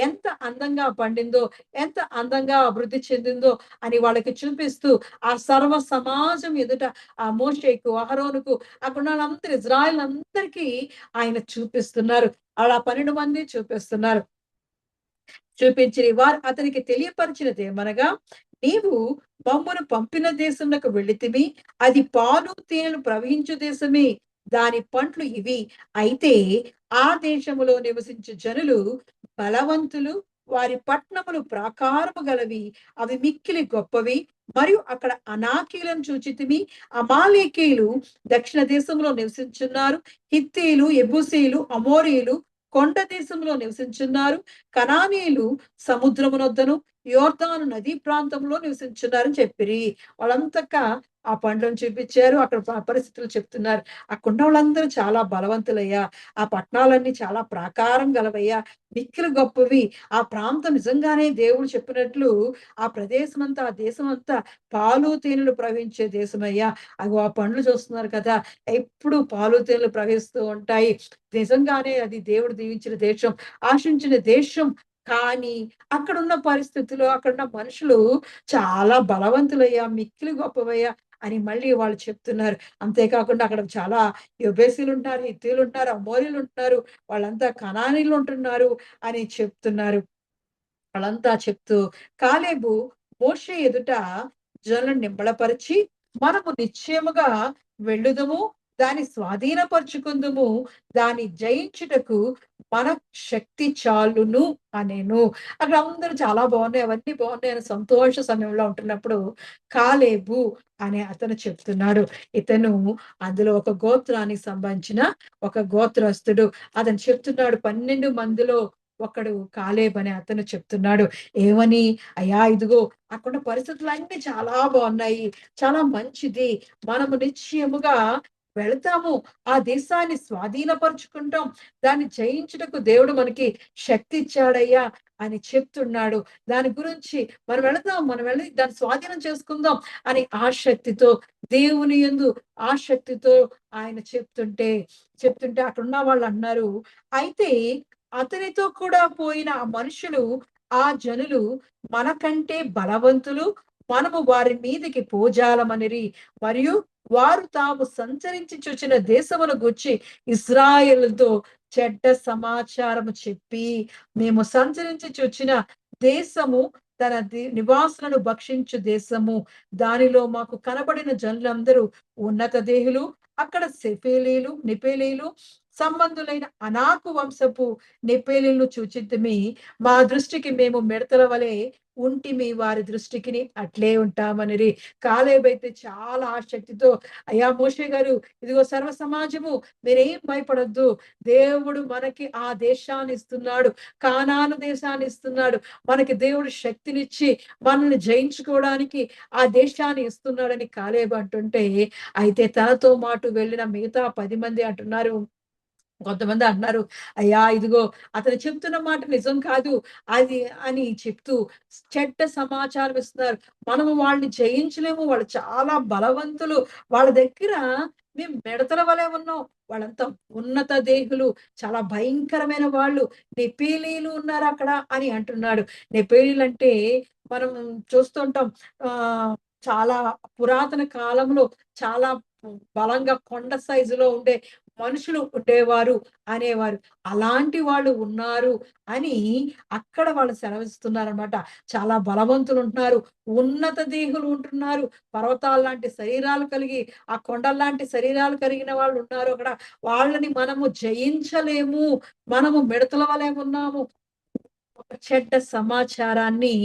ఎంత అందంగా పండిందో, ఎంత అందంగా అభివృద్ధి చెందిందో అని వాళ్ళకి చూపిస్తూ ఆ సర్వ సమాజం ఎదుట ఆ మోషేకు, అహరోనుకు, అక్కడున్న వాళ్ళందరూ ఇజ్రాయెల్ అందరికీ ఆయన చూపిస్తున్నారు. అలా 12 మంది చూపిస్తున్నారు. చూపించిరి. వారు అతనికి తెలియపరిచినదేమనగా, నీవు మమ్మును పంపిన దేశమునకు వెళితిమి, అది పాలు తేనెలు ప్రవహించు దేశమే. దాని పండ్లు ఇవి. అయితే ఆ దేశములో నివసించు జనులు బలవంతులు, వారి పట్టణములు ప్రాకారము గలవి, అవి మిక్కిలి గొప్పవి. మరియు అక్కడ అనాకీలను చూచితిమి. అమాలేకీయులు దక్షిణ దేశంలో నివసించున్నారు. హిత్తీయులు, యెబూసీయులు, అమోరీయులు కొండ దేశంలో నివసించున్నారు. కనానీయులు సముద్రమునొద్దను యోర్దాను నదీ ప్రాంతంలో నివసించున్నారని చెప్పిరి. వాళ్ళంతక ఆ పండ్లను చూపించారు. అక్కడ పరిస్థితులు చెప్తున్నారు. అక్కడున్న వాళ్ళందరూ చాలా బలవంతులయ్యా. ఆ పట్టణాలన్నీ చాలా ప్రాకారం గలవయ్యా, మిక్కిలి గొప్పవి. ఆ ప్రాంతం నిజంగానే దేవుడు చెప్పినట్లు ఆ ప్రదేశమంతా, ఆ దేశమంతా పాలు తేనెలు ప్రవహించే దేశమయ్యా. అగో ఆ పండ్లు చూస్తున్నారు కదా, ఎప్పుడు పాలు తేనెలు ప్రవహిస్తూ ఉంటాయి. నిజంగానే అది దేవుడు దీవించిన దేశం, ఆశించిన దేశం. కానీ అక్కడున్న పరిస్థితులు, అక్కడున్న మనుషులు చాలా బలవంతులయ్యా, మిక్కిలి గొప్పవయ్యా అని మళ్ళీ వాళ్ళు చెప్తున్నారు. అంతేకాకుండా అక్కడ చాలా యెబూసీలుంటున్నారు, హిత్తీయులుంటున్నారు, అమోరీయులుంటున్నారు, వాళ్ళంతా కనానీయులుంటున్నారు అని చెప్తున్నారు. వాళ్ళంతా చెప్తూ కాలేబు మోషే ఎదుట జనులను నింబళపరిచి, మనము నిశ్చయముగా వెళ్ళుదము, దాన్ని స్వాధీనపరుచుకుందుము, దాన్ని జయించుటకు మన శక్తి చాలును అనెను. అక్కడ అందరూ చాలా బాగున్నాయి, అవన్నీ బాగున్నాయి అని సంతోష సమయంలో ఉంటున్నప్పుడు కాలేబు అనే అతను చెప్తున్నాడు. ఇతను అందులో ఒక గోత్రానికి సంబంధించిన ఒక గోత్రస్తుడు. అతను చెప్తున్నాడు, 12 మందిలో ఒకడు కాలేబ్ అనే అతను చెప్తున్నాడు. ఏమని? అయ్యా ఇదిగో అక్కడ పరిస్థితులన్నీ చాలా బాగున్నాయి, చాలా మంచిది, మనము నిశ్చయముగా వెళతాము, ఆ దేశాన్ని స్వాధీనపరుచుకుంటాం, దాన్ని జయించుటకు దేవుడు మనకి శక్తి ఇచ్చాడయ్యా అని చెప్తున్నాడు. దాని గురించి మనం వెళదాం, మనం వెళ్ళి దాన్ని స్వాధీనం చేసుకుందాం అని ఆసక్తితో, దేవుని యందు ఆసక్తితో ఆయన చెప్తుంటే అక్కడున్న వాళ్ళు అన్నారు, అయితే అతనితో కూడా పోయిన ఆ మనుషులు, ఆ జనులు మనకంటే బలవంతులు, మనము వారి మీదికి పోజాలమనిరి. మరియు వారు తాము సంచరించి చూచిన దేశమును గూర్చి ఇశ్రాయేలుతో చెడ్డ సమాచారము చెప్పి, మేము సంచరించి చూచిన దేశము తన నివాసులను భక్షించు దేశము, దానిలో మాకు కనబడిన జనులందరూ ఉన్నత దేహులు, అక్కడ సెఫేలీలు, నెపేలీలు సంబంధులైన అనాకు వంశపు నెపేలీలను చూచితిమి. మా దృష్టికి మేము మిడతల వలె ఉంటిమి, వారి దృష్టికిని అట్లే ఉంటామనిరి. కాలేబైతే చాలా ఆసక్తితో, అయ్యా మోషే గారు, ఇదిగో సర్వ సమాజము, మీరేం భయపడొద్దు, దేవుడు మనకి ఆ దేశాన్ని ఇస్తున్నాడు, కానాను దేశాన్ని ఇస్తున్నాడు, మనకి దేవుడు శక్తినిచ్చి మనల్ని జయించుకోవడానికి ఆ దేశాన్ని ఇస్తున్నాడని కాలేబు అంటుంటే, అయితే తనతో మాటు వెళ్ళిన మిగతా 10 మంది అంటున్నారు, కొంతమంది అంటున్నారు, అయ్యా ఇదిగో అతను చెప్తున్న మాట నిజం కాదు అది అని చెప్తూ చెడ్డ సమాచారం ఇస్తున్నారు. మనము వాళ్ళని జయించలేము, వాళ్ళు చాలా బలవంతులు, వాళ్ళ దగ్గర మేము మిడతల వలె ఉన్నాం, వాళ్ళంతా ఉన్నత దేహులు, చాలా భయంకరమైన వాళ్ళు, నెపేలీలు ఉన్నారు అక్కడ అని అంటున్నాడు. నెపేలీలు అంటే మనం చూస్తుంటాం, ఆ చాలా పురాతన కాలంలో చాలా బలంగా కొండ సైజులో ఉండే మనుషులు ఉండేవారు అనేవారు. అలాంటి వాళ్ళు ఉన్నారు అని అక్కడ వాళ్ళు సెలవిస్తున్నారనమాట. చాలా బలవంతులు ఉంటున్నారు, ఉన్నత దేహులు ఉంటున్నారు, పర్వతాల్లాంటి శరీరాలు కలిగి, ఆ కొండల్లాంటి శరీరాలు కలిగిన వాళ్ళు ఉన్నారు అక్కడ. వాళ్ళని మనము జయించలేము, మనము మిడతల వలె ఉన్నాము. ఒక చెడ్డ సమాచారాన్ని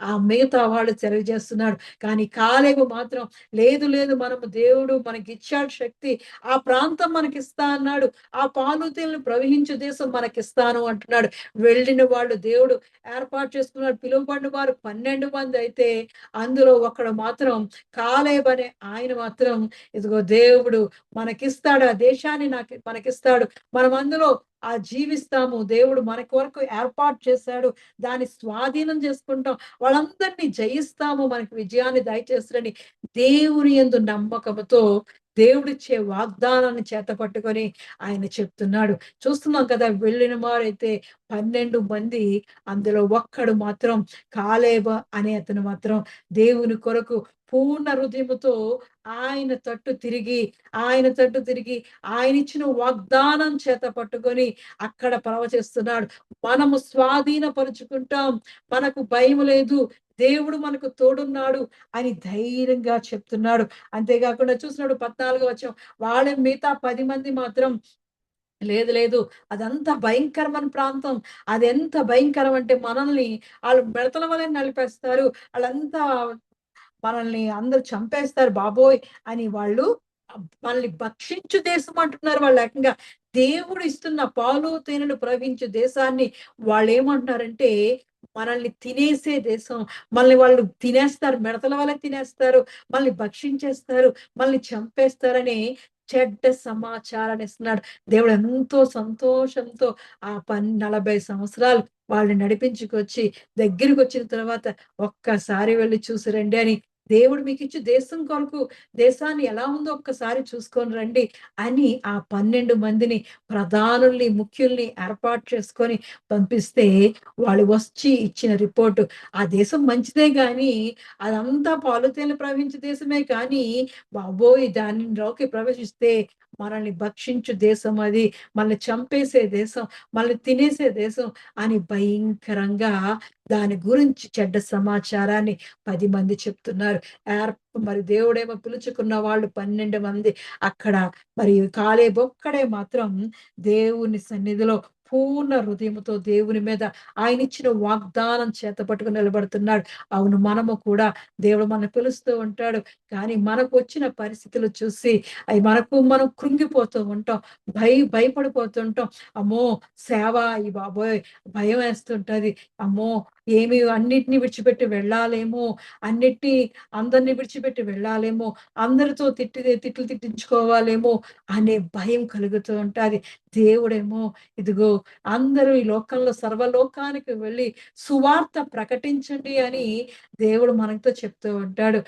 ఆ మిగతా వాళ్ళు తెలియజేస్తున్నాడు. కానీ కాలేబు మాత్రం, లేదు లేదు, మనము దేవుడు మనకిచ్చాడు శక్తి, ఆ ప్రాంతం మనకిస్తా అన్నాడు, ఆ పాలు తేనెలు ప్రవహించే దేశం మనకిస్తాను అంటున్నాడు. వెళ్ళిన వాళ్ళు దేవుడు ఏర్పాటు చేసుకున్నాడు. పిలువబడిన వారు 12 మంది అయితే అందులో ఒకడు మాత్రం కాలేబు అనే ఆయన మాత్రం, ఇదిగో దేవుడు మనకిస్తాడు, ఆ దేశాన్ని మనకిస్తాడు, మనం అందులో జీవిస్తాము, దేవుడు మన కొరకు ఏర్పాటు చేశాడు, దాన్ని స్వాధీనం చేసుకుంటాం, వాళ్ళందరినీ జయిస్తాము, మనకి విజయాన్ని దయచేస్తాడని దేవుని యందు నమ్మకముతో దేవుడిచ్చే వాగ్దానాన్ని చేతపట్టుకొని ఆయన చెప్తున్నాడు. చూస్తున్నాం కదా, వెళ్ళిన వారైతే 12 మంది, అందులో ఒక్కడు మాత్రం కాలేబు అనే అతను మాత్రం దేవుని కొరకు పూర్ణ హృదయముతో ఆయన తట్టు తిరిగి ఆయన తట్టు తిరిగి ఆయన ఇచ్చిన వాగ్దానం చేత పట్టుకొని అక్కడ ప్రవచిస్తున్నాడు. మనము స్వాధీనపరుచుకుంటాం, మనకు భయం లేదు, దేవుడు మనకు తోడున్నాడు అని ధైర్యంగా చెప్తున్నాడు. అంతేకాకుండా చూసినాడు 14వ వచనం, వాళ్ళ మిగతా 10 మంది మాత్రం లేదు లేదు, అదంతా భయంకరమైన ప్రాంతం. అది ఎంత భయంకరం అంటే మనల్ని ఆళ్ళు మిడతల వలె నలిపేస్తారు. ఆళ్ళంతా మనల్ని అందరూ చంపేస్తారు బాబోయ్! అని వాళ్ళు మనల్ని భక్షించు దేశం అంటున్నారు వాళ్ళు ఏకంగా. దేవుడు ఇస్తున్న పాలు, తేనెలు ప్రవహించే దేశాన్ని వాళ్ళేమంటున్నారంటే, మనల్ని తినేసే దేశం. మనల్ని వాళ్ళు తినేస్తారు. మిడతల వలె తినేస్తారు. మనల్ని భక్షించేస్తారు. మనల్ని చంపేస్తారని చెడ్డ సమాచారాన్ని ఇస్తున్నాడు. దేవుడు ఎంతో సంతోషంతో ఆ 40 సంవత్సరాలు వాళ్ళని నడిపించుకొచ్చి దగ్గరికొచ్చిన తర్వాత ఒక్కసారి వెళ్లి చూసి రండి అని, దేవుడు మీకిచ్చు దేశం కొరకు, దేశాన్ని ఎలా ఉందో ఒక్కసారి చూసుకొని రండి అని ఆ 12 మందిని ప్రధానుల్ని, ముఖ్యుల్ని ఏర్పాటు చేసుకొని పంపిస్తే, వాళ్ళు వచ్చి ఇచ్చిన రిపోర్టు, ఆ దేశం మంచిదే గానీ, అదంతా పాలు తేనెలు ప్రవహించే దేశమే కానీ, బాబోయ్! దానిలోకి ప్రవేశిస్తే మనల్ని భక్షించు దేశం అది, మనల్ని చంపేసే దేశం, మనల్ని తినేసే దేశం అని భయంకరంగా దాని గురించి చెడ్డ సమాచారాన్ని 10 మంది చెప్తున్నారు. మరి దేవుడేమో పిలుచుకున్న వాళ్ళు 12 మంది. అక్కడ మరి కాలేబొక్కడే మాత్రం దేవుని సన్నిధిలో పూర్ణ హృదయముతో దేవుని మీద ఆయనిచ్చిన వాగ్దానం చేత పట్టుకొని నిలబడుతున్నాడు. అవును, మనము కూడా దేవుడు మనల్ని పిలుస్తూ ఉంటాడు. కానీ మనకొచ్చిన పరిస్థితులు చూసి అయి మనం కృంగిపోతూ ఉంటాం. భయపడిపోతుంటాం. అమ్మో! సేవ అయ్య బాబోయ్! భయమేస్తుంటది. అమ్మో! అన్నిటిని విడిచిపెట్టి వెళ్ళాలేమో, అన్నిటిని అందరిని విడిచిపెట్టి వెళ్ళాలేమో, అందరితో తిట్లు తిట్టించుకోవాలేమో అనే భయం కలుగుతూ ఉంటాది. దేవుడేమో ఇదిగో అందరూ ఈ లోకంలో సర్వలోకానికి వెళ్ళి సువార్త ప్రకటించండి అని దేవుడు మనతో చెప్తూ ఉంటాడు.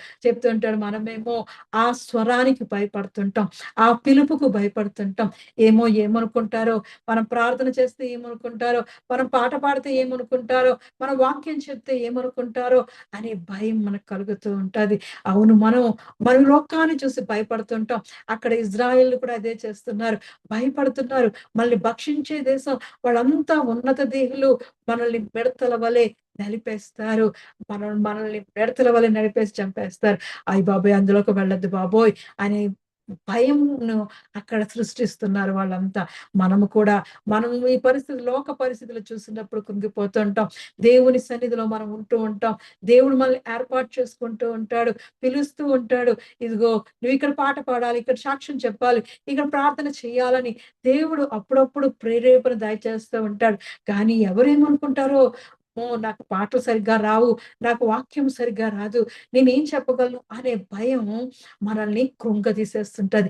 మనమేమో ఆ స్వరానికి భయపడుతుంటాం. ఆ పిలుపుకు భయపడుతుంటాం. ఏమనుకుంటారో, మనం ప్రార్థన చేస్తే ఏమనుకుంటారో, మనం పాట పాడితే ఏమనుకుంటారో, మన వాక్యం చెప్తే ఏమనుకుంటారో అనే భయం మనకు కలుగుతూ ఉంటది. అవును, మన లోకాన్ని చూసి భయపడుతుంటాం. అక్కడ ఇజ్రాయేల్ కూడా అదే చేస్తున్నారు. భయపడుతున్నారు. మనల్ని భక్షించే దేశం, వాళ్ళంతా ఉన్నత దేహులు, మనల్ని మిడతల వలె నలిపేస్తారు. మనల్ని మిడతల వలె నలిపేసి చంపేస్తారు. అయ్య బాబోయ్! అందులోకి వెళ్ళొద్దు బాబోయ్! అనే భయంను అక్కడ సృష్టిస్తున్నారు వాళ్ళంతా. మనం ఈ లోక పరిస్థితులు చూసినప్పుడు కుంగిపోతుంటాం. దేవుని సన్నిధిలో మనం ఉంటూ ఉంటాం. దేవుడు మనల్ని ఏర్పాటు చేసుకుంటూ ఉంటాడు. పిలుస్తూ ఉంటాడు. ఇదిగో నువ్వు ఇక్కడ పాట పాడాలి, ఇక్కడ సాక్ష్యం చెప్పాలి, ఇక్కడ ప్రార్థన చేయాలని దేవుడు అప్పుడప్పుడు ప్రేరేపణ దయచేస్తూ ఉంటాడు. కానీ ఎవరేమనుకుంటారో, నాకు పాటలు సరిగ్గా రావు, నాకు వాక్యం సరిగ్గా రాదు, నేనేం చెప్పగలను అనే భయం మనల్ని కృంగదీసేస్తుంటది.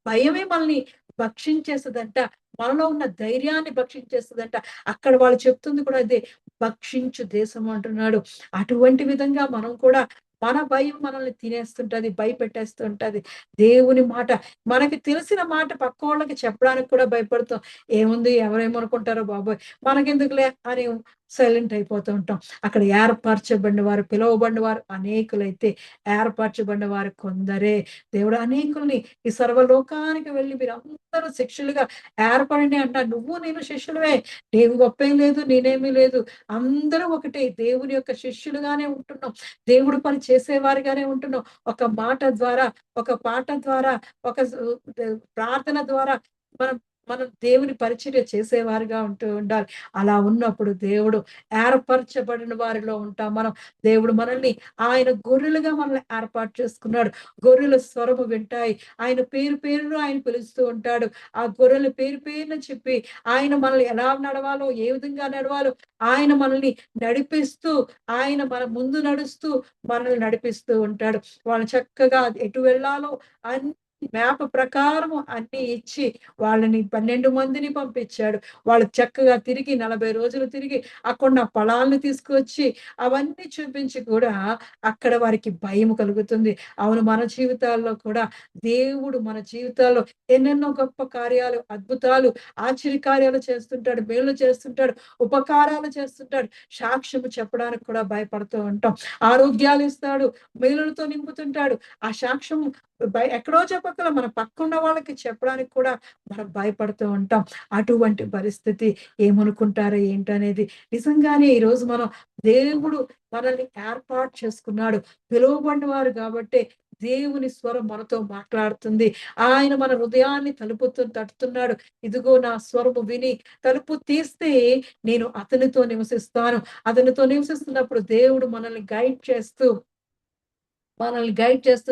భయమే మనల్ని భక్షించేస్తదంట. మనలో ఉన్న ధైర్యాన్ని భక్షించేస్తదంట. అక్కడ వాళ్ళు చెప్తుంది కూడా అదే. భక్షించు దేశం అంటున్నాడు. అటువంటి విధంగా మనం కూడా మన భయం మనల్ని తినేస్తుంటది, భయపెట్టేస్తుంటది. దేవుని మాట, మనకి తెలిసిన మాట పక్కోళ్ళకి చెప్పడానికి కూడా భయపడతాం. ఏముంది, ఎవరేమనుకుంటారో బాబోయ్! మనకెందుకులే అని సైలెంట్ అయిపోతూ ఉంటాం. అక్కడ ఏర్పరచబడిన వారు, పిలువబడిన వారు అనేకులైతే, ఏర్పరచబడిన వారు కొందరే. దేవుడు అనేకుల్ని ఈ సర్వలోకానికి వెళ్ళి మీరందరూ శిష్యులుగా ఏర్పడండి అంటారు. నువ్వు నేను శిష్యులవే. నీవు గొప్పేం లేదు, నేనేమీ లేదు. అందరం ఒకటే. దేవుని యొక్క శిష్యులుగానే ఉంటున్నాం. దేవుడు పని చేసేవారిగానే ఉంటున్నాం. ఒక మాట ద్వారా, ఒక పాట ద్వారా, ఒక ప్రార్థన ద్వారా మనం మనం దేవుని పరిచర్య చేసేవారుగా ఉండాలి. అలా ఉన్నప్పుడు దేవుడు ఏర్పరచబడిన వారిలో ఉంటాం మనం. దేవుడు మనల్ని ఆయన గొర్రెలుగా మనల్ని ఏర్పాటు చేసుకున్నాడు. గొర్రెల స్వరము వింటాయి. ఆయన పేరును ఆయన పిలుస్తూ ఉంటాడు. ఆ గొర్రెల పేరున చెప్పి ఆయన మనల్ని ఎలా నడవాలో, ఏ విధంగా నడవాలో ఆయన మనల్ని నడిపిస్తూ, ఆయన మన ముందు నడుస్తూ మనల్ని నడిపిస్తూ ఉంటాడు. వాళ్ళు చక్కగా ఎటు వెళ్ళాలో అన్ని మ్యాప్ ప్రకారము అన్ని ఇచ్చి వాళ్ళని 12 మందిని పంపించాడు. వాళ్ళు చక్కగా తిరిగి 40 రోజులు తిరిగి అక్కడున్న పొలాలను తీసుకొచ్చి అవన్నీ చూపించి కూడా అక్కడ వారికి భయం కలుగుతుంది. అవును, మన జీవితాల్లో కూడా దేవుడు మన జీవితాల్లో ఎన్నెన్నో గొప్ప కార్యాలు, అద్భుతాలు, ఆశ్చర్యకార్యాలు చేస్తుంటాడు, మేలు చేస్తుంటాడు, ఉపకారాలు చేస్తుంటాడు. సాక్ష్యము చెప్పడానికి కూడా భయపడుతూ ఉంటాం. ఆరోగ్యాలు ఇస్తాడు, మేలులతో నింపుతుంటాడు. ఆ సాక్ష్యం ఎక్కడో చెప్పక్కల మన పక్కన్న వాళ్ళకి చెప్పడానికి కూడా మనం భయపడుతూ ఉంటాం. అటువంటి పరిస్థితి ఏమనుకుంటారో ఏంటనేది. నిజంగానే ఈరోజు మనం దేవుడు మనల్ని ఏర్పాటు చేసుకున్నాడు. పిలువబడిన వారు కాబట్టే దేవుని స్వరం మనతో మాట్లాడుతుంది. ఆయన మన హృదయాన్ని తలుపుతూ తట్టుతున్నాడు. ఇదిగో నా స్వరము విని తలుపు తీస్తే నేను అతనితో నివసిస్తాను. అతనితో నివసిస్తున్నప్పుడు దేవుడు మనల్ని గైడ్ చేస్తూ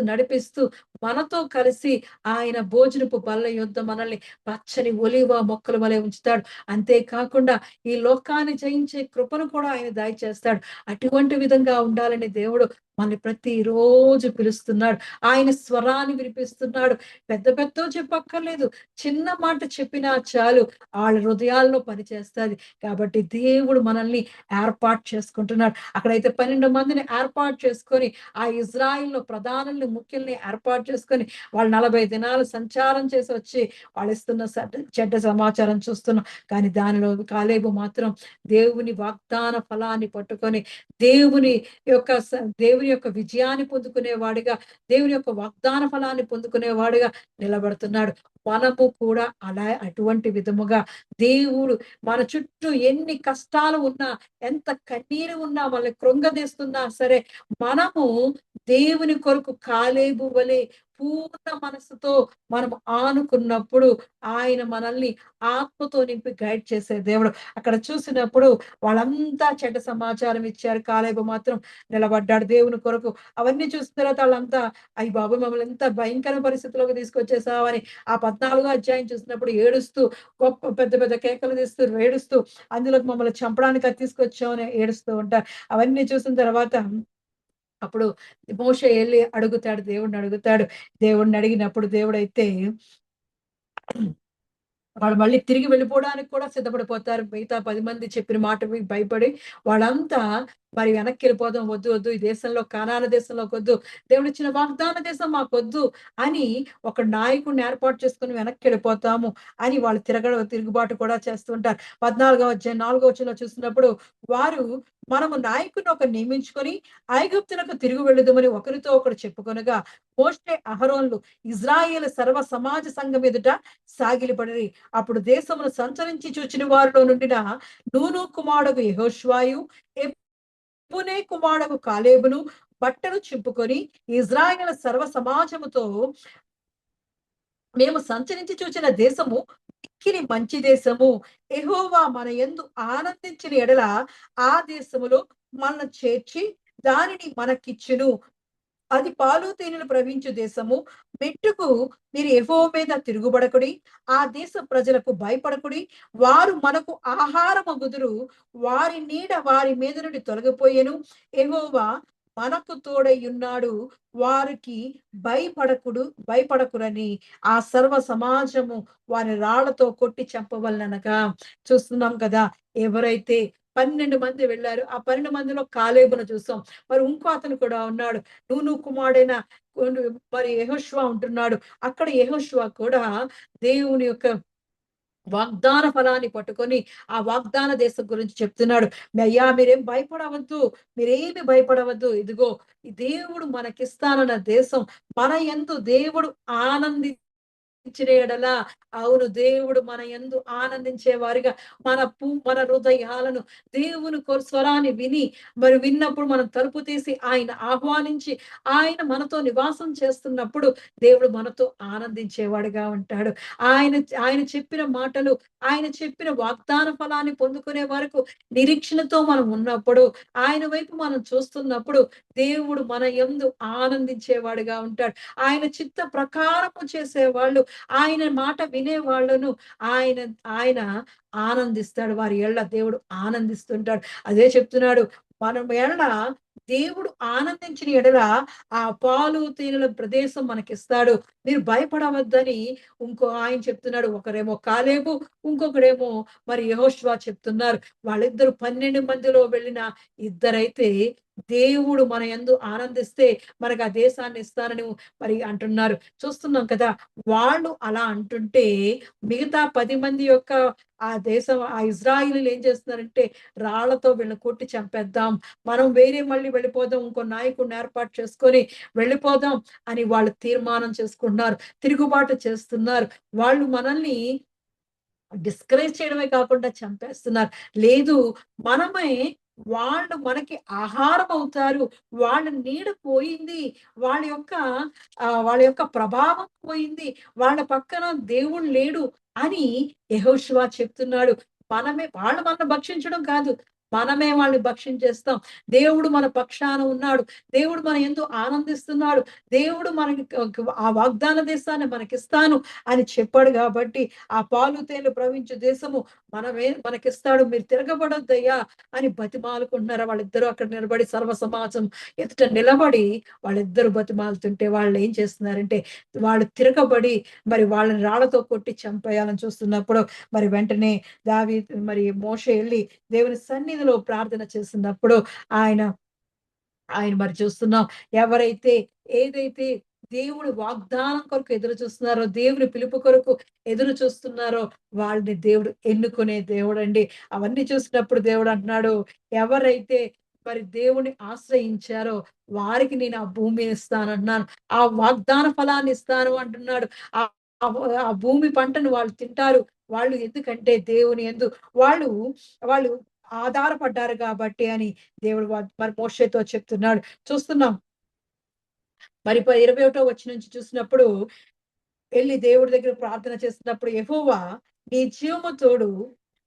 నడిపిస్తూ మనతో కలిసి ఆయన భోజనపు బల్ల యొద్ద మనల్ని పచ్చని ఒలీవ మొక్కల వలె ఉంచుతాడు. అంతేకాకుండా ఈ లోకాన్ని జయించే కృపను కూడా ఆయన దయచేస్తాడు. అటువంటి విధంగా ఉండాలని దేవుడు మనల్ని ప్రతిరోజు పిలుస్తున్నాడు. ఆయన స్వరాన్ని వినిపిస్తున్నాడు. పెద్ద పెద్దవి చెప్పక్కర్లేదు, చిన్న మాట చెప్పినా చాలు వాళ్ళ హృదయాల్లో పనిచేస్తుంది. కాబట్టి దేవుడు మనల్ని ఏర్పాటు చేసుకుంటున్నాడు. అక్కడైతే 12 మందిని ఏర్పాటు చేసుకొని ఆ ఇజ్రాయిల్లో ప్రధానుల్ని, ముఖ్యుల్ని ఏర్పాటు చేసుకొని వాళ్ళు 40 దినాలు సంచారం చేసి వచ్చి వాళ్ళు ఇస్తున్న చెడ్డ సమాచారం చూస్తున్నాం. కానీ దానిలో కాలేబు మాత్రం దేవుని వాగ్దాన ఫలాన్ని పట్టుకొని దేవుని యొక్క విజయాన్ని పొందుకునేవాడిగా, దేవుని యొక్క వాగ్దాన ఫలాన్ని పొందుకునేవాడిగా నిలబడుతున్నాడు. మనము కూడా అటువంటి విధముగా దేవుడు మన చుట్టూ ఎన్ని కష్టాలు ఉన్నా, ఎంత కన్నీరు ఉన్నా, మనల్ని కృంగదీస్తున్నా సరే మనము దేవుని కొరకు కాలేబు వలె పూర్ణ మనసుతో మనం ఆనుకున్నప్పుడు ఆయన మనల్ని ఆత్మతో నింపి గైడ్ చేసే దేవుడు. అక్కడ చూసినప్పుడు వాళ్ళంతా చెడ్డ సమాచారం ఇచ్చారు, కాలేబు మాత్రం నిలబడ్డాడు దేవుని కొరకు. అవన్నీ చూసిన తర్వాత వాళ్ళంతా అయ్య బాబు మమ్మల్ని ఎంత భయంకర పరిస్థితిలోకి తీసుకొచ్చేసావని ఆ 14వ అధ్యాయం చూసినప్పుడు ఏడుస్తూ గొప్ప పెద్ద పెద్ద కేకలు తీస్తూ ఏడుస్తూ అందులోకి మమ్మల్ని చంపడానికి తీసుకొచ్చామని ఏడుస్తూ ఉంటారు. అవన్నీ చూసిన తర్వాత అప్పుడు మోషే వెళ్ళి అడుగుతాడు, దేవుడిని అడిగినప్పుడు దేవుడైతే వాళ్ళు మళ్ళీ తిరిగి వెళ్ళిపోవడానికి కూడా సిద్ధపడిపోతారు. మిగతా 10 మంది చెప్పిన మాట విని భయపడి వాళ్ళంతా మరి వెనక్కి వెళ్ళిపోదాం, వద్దు వద్దు ఈ దేశంలో, కానాను దేశంలోకి వద్దు, దేవుడిచ్చిన వాగ్దాన దేశం మాకొద్దు అని ఒక నాయకుడిని ఏర్పాటు చేసుకుని వెనక్కి వెళ్ళిపోతాము అని వాళ్ళు తిరుగుబాటు కూడా చేస్తుంటారు. 14వ అధ్యాయం 4వ వచనంలో చూసినప్పుడు వారు మనము నాయకుడిని ఒకరు నియమించుకొని ఐగుప్తునకు తిరిగి వెళ్ళుదామని ఒకరితో ఒకరు చెప్పుకొనగా మోషే అహరోన్లు ఇజ్రాయేలు సర్వ సమాజ సంఘం ఎదుట సాగిలపడి అప్పుడు దేశమును సంచరించి చూచిన వారిలో నుండిన నూను కుమారుడు యెహోషువాయు, యెఫునే కుమారుడు కాలేబును బట్టలు చింపుకొని ఇజ్రాయేల్ సర్వ సమాజముతో మేము సంచరించి చూచిన దేశము మిక్కిలి మంచి దేశము. యెహోవా మన యందు ఆనందించిన ఎడల ఆ దేశములో మనల్ని చేర్చి దానిని మనకిచ్చును. అది పాలు తేనెలు ప్రవహించు దేశము. మెట్టుకు మీరు యెహోవా మీద తిరుగుబడకుడి, ఆ దేశ ప్రజలకు భయపడకుడి. వారు మనకు ఆహారమగుదురు, వారి నీడ వారి మీద నుండి తొలగిపోయెను. యెహోవా మనకు తోడై ఉన్నాడు, వారికి భయపడకురని ఆ సర్వ సమాజము వారి రాళ్లతో కొట్టి చంపవలనగా. చూస్తున్నాం కదా, ఎవరైతే 12 మంది వెళ్ళారు, ఆ 12 మందిలో కాలేబును చూసాం. మరి ఇంకో అతను కూడా ఉన్నాడు, నూను కుమారుడైన మరి యెహోషువ ఉంటున్నాడు. అక్కడ యెహోషువ కూడా దేవుని యొక్క వాగ్దాన ఫలాన్ని పట్టుకొని ఆ వాగ్దాన దేశం గురించి చెప్తున్నాడు. అయ్యా మీరేం భయపడవద్దు, మీరేమి భయపడవద్దు, ఇదిగో ఈ దేవుడు మనకిస్తానన్న దేశం, మన యందు దేవుడు ఆనందించిన ఎడల, అవును దేవుడు మన యందు ఆనందించే వారిగా మన హృదయాలను దేవుని స్వరాన్ని విన్నప్పుడు మనం తలుపు తీసి ఆయన ఆహ్వానించి ఆయన మనతో నివాసం చేస్తున్నప్పుడు దేవుడు మనతో ఆనందించేవాడిగా ఉంటాడు. ఆయన ఆయన చెప్పిన మాటలు, ఆయన చెప్పిన వాగ్దాన ఫలాన్ని పొందుకునే వరకు నిరీక్షణతో మనం ఉన్నప్పుడు, ఆయన వైపు మనం చూస్తున్నప్పుడు దేవుడు మన యందు ఆనందించేవాడిగా ఉంటాడు. ఆయన చిత్త ప్రకారము చేసేవాళ్ళు, ఆయన మాట వినేవాళ్ళను ఆయన ఆయన ఆనందిస్తాడు. వారి ఎడల దేవుడు ఆనందిస్తుంటాడు. అదే చెప్తున్నాడు, మనం ఎడల దేవుడు ఆనందించిన ఎడల ఆ పాలు తేనెల ప్రదేశం మనకిస్తాడు. మీరు భయపడవద్దని ఆయన చెప్తున్నాడు. ఒకరేమో కాలేబు, ఇంకొకడేమో మరి యెహోషువ చెప్తున్నారు. వాళ్ళిద్దరు 12 మందిలో వెళ్ళిన ఇద్దరైతే దేవుడు మన యందు ఆనందిస్తే మనకు ఆ దేశాన్ని ఇస్తానని మరి అంటున్నారు. చూస్తున్నాం కదా! వాళ్ళు అలా అంటుంటే మిగతా 10 మంది యొక్క ఆ దేశం ఆ ఇజ్రాయేలీయులు ఏం చేస్తున్నారంటే రాళ్లతో వీళ్ళని కొట్టి చంపేద్దాం. మనం మళ్ళీ వెళ్ళిపోదాం. ఇంకో నాయకుడిని ఏర్పాటు చేసుకొని వెళ్ళిపోదాం అని వాళ్ళు తీర్మానం చేసుకుంటున్నారు. తిరుగుబాటు చేస్తున్నారు. వాళ్ళు మనల్ని డిస్కరేజ్ చేయడమే కాకుండా చంపేస్తున్నారు. లేదు, మనమే వాళ్ళు మనకి ఆహారం అవుతారు. వాళ్ళ నీడ పోయింది. వాళ్ళ యొక్క ప్రభావం పోయింది. వాళ్ళ పక్కన దేవుడు లేడు అని యెహోషువ చెప్తున్నాడు. వాళ్ళు మనల్ని భక్షించడం కాదు. మనమే వాళ్ళని భక్షించేస్తాం. దేవుడు మన పక్షాన ఉన్నాడు. దేవుడు మన యందు ఆనందిస్తున్నాడు. దేవుడు మనకి ఆ వాగ్దాన దేశాన్ని మనకిస్తాను అని చెప్పాడు కాబట్టి ఆ పాలు తేనెలు ప్రవహించు దేశము మనకిస్తాడు. మీరు తిరగబడొద్దయ్యా అని బతిమాలుకుంటున్నారు. వాళ్ళిద్దరూ అక్కడ నిలబడి సర్వ సమాజం ఎదుట నిలబడి వాళ్ళిద్దరూ బతిమాలుతుంటే వాళ్ళు ఏం చేస్తున్నారంటే వాళ్ళు తిరగబడి మరి వాళ్ళని రాళ్లతో కొట్టి చంపేయాలని చూస్తున్నప్పుడు మరి వెంటనే మరి మోషే ఎళ్లి దేవుని సన్నిధిలో ప్రార్థన చేస్తున్నప్పుడు ఆయన ఆయన మరి చూస్తున్నాం. ఏదైతే దేవుడి వాగ్దానం కొరకు ఎదురు చూస్తున్నారో, దేవుని పిలుపు కొరకు ఎదురు చూస్తున్నారో వాళ్ళని దేవుడు ఎన్నుకునే దేవుడండి. అవన్నీ చూసినప్పుడు దేవుడు అంటున్నాడు, ఎవరైతే మరి దేవుని ఆశ్రయించారో వారికి నేను ఆ భూమిని ఇస్తానంటున్నాను. ఆ వాగ్దాన ఫలాన్ని ఇస్తాను అంటున్నాడు. ఆ ఆ ఆ భూమి పంటను వాళ్ళు తింటారు. వాళ్ళు ఎందుకంటే దేవుని యందు వాళ్ళు వాళ్ళు ఆధారపడ్డారు కాబట్టి అని దేవుడు మరి మోషేతో చెప్తున్నాడు. చూస్తున్నాం. మరి 21 వచనం నుంచి చూసినప్పుడు ఎళ్లి దేవుడి దగ్గర ప్రార్థన చేస్తున్నప్పుడు యెహోవా నీ జీవము తోడు,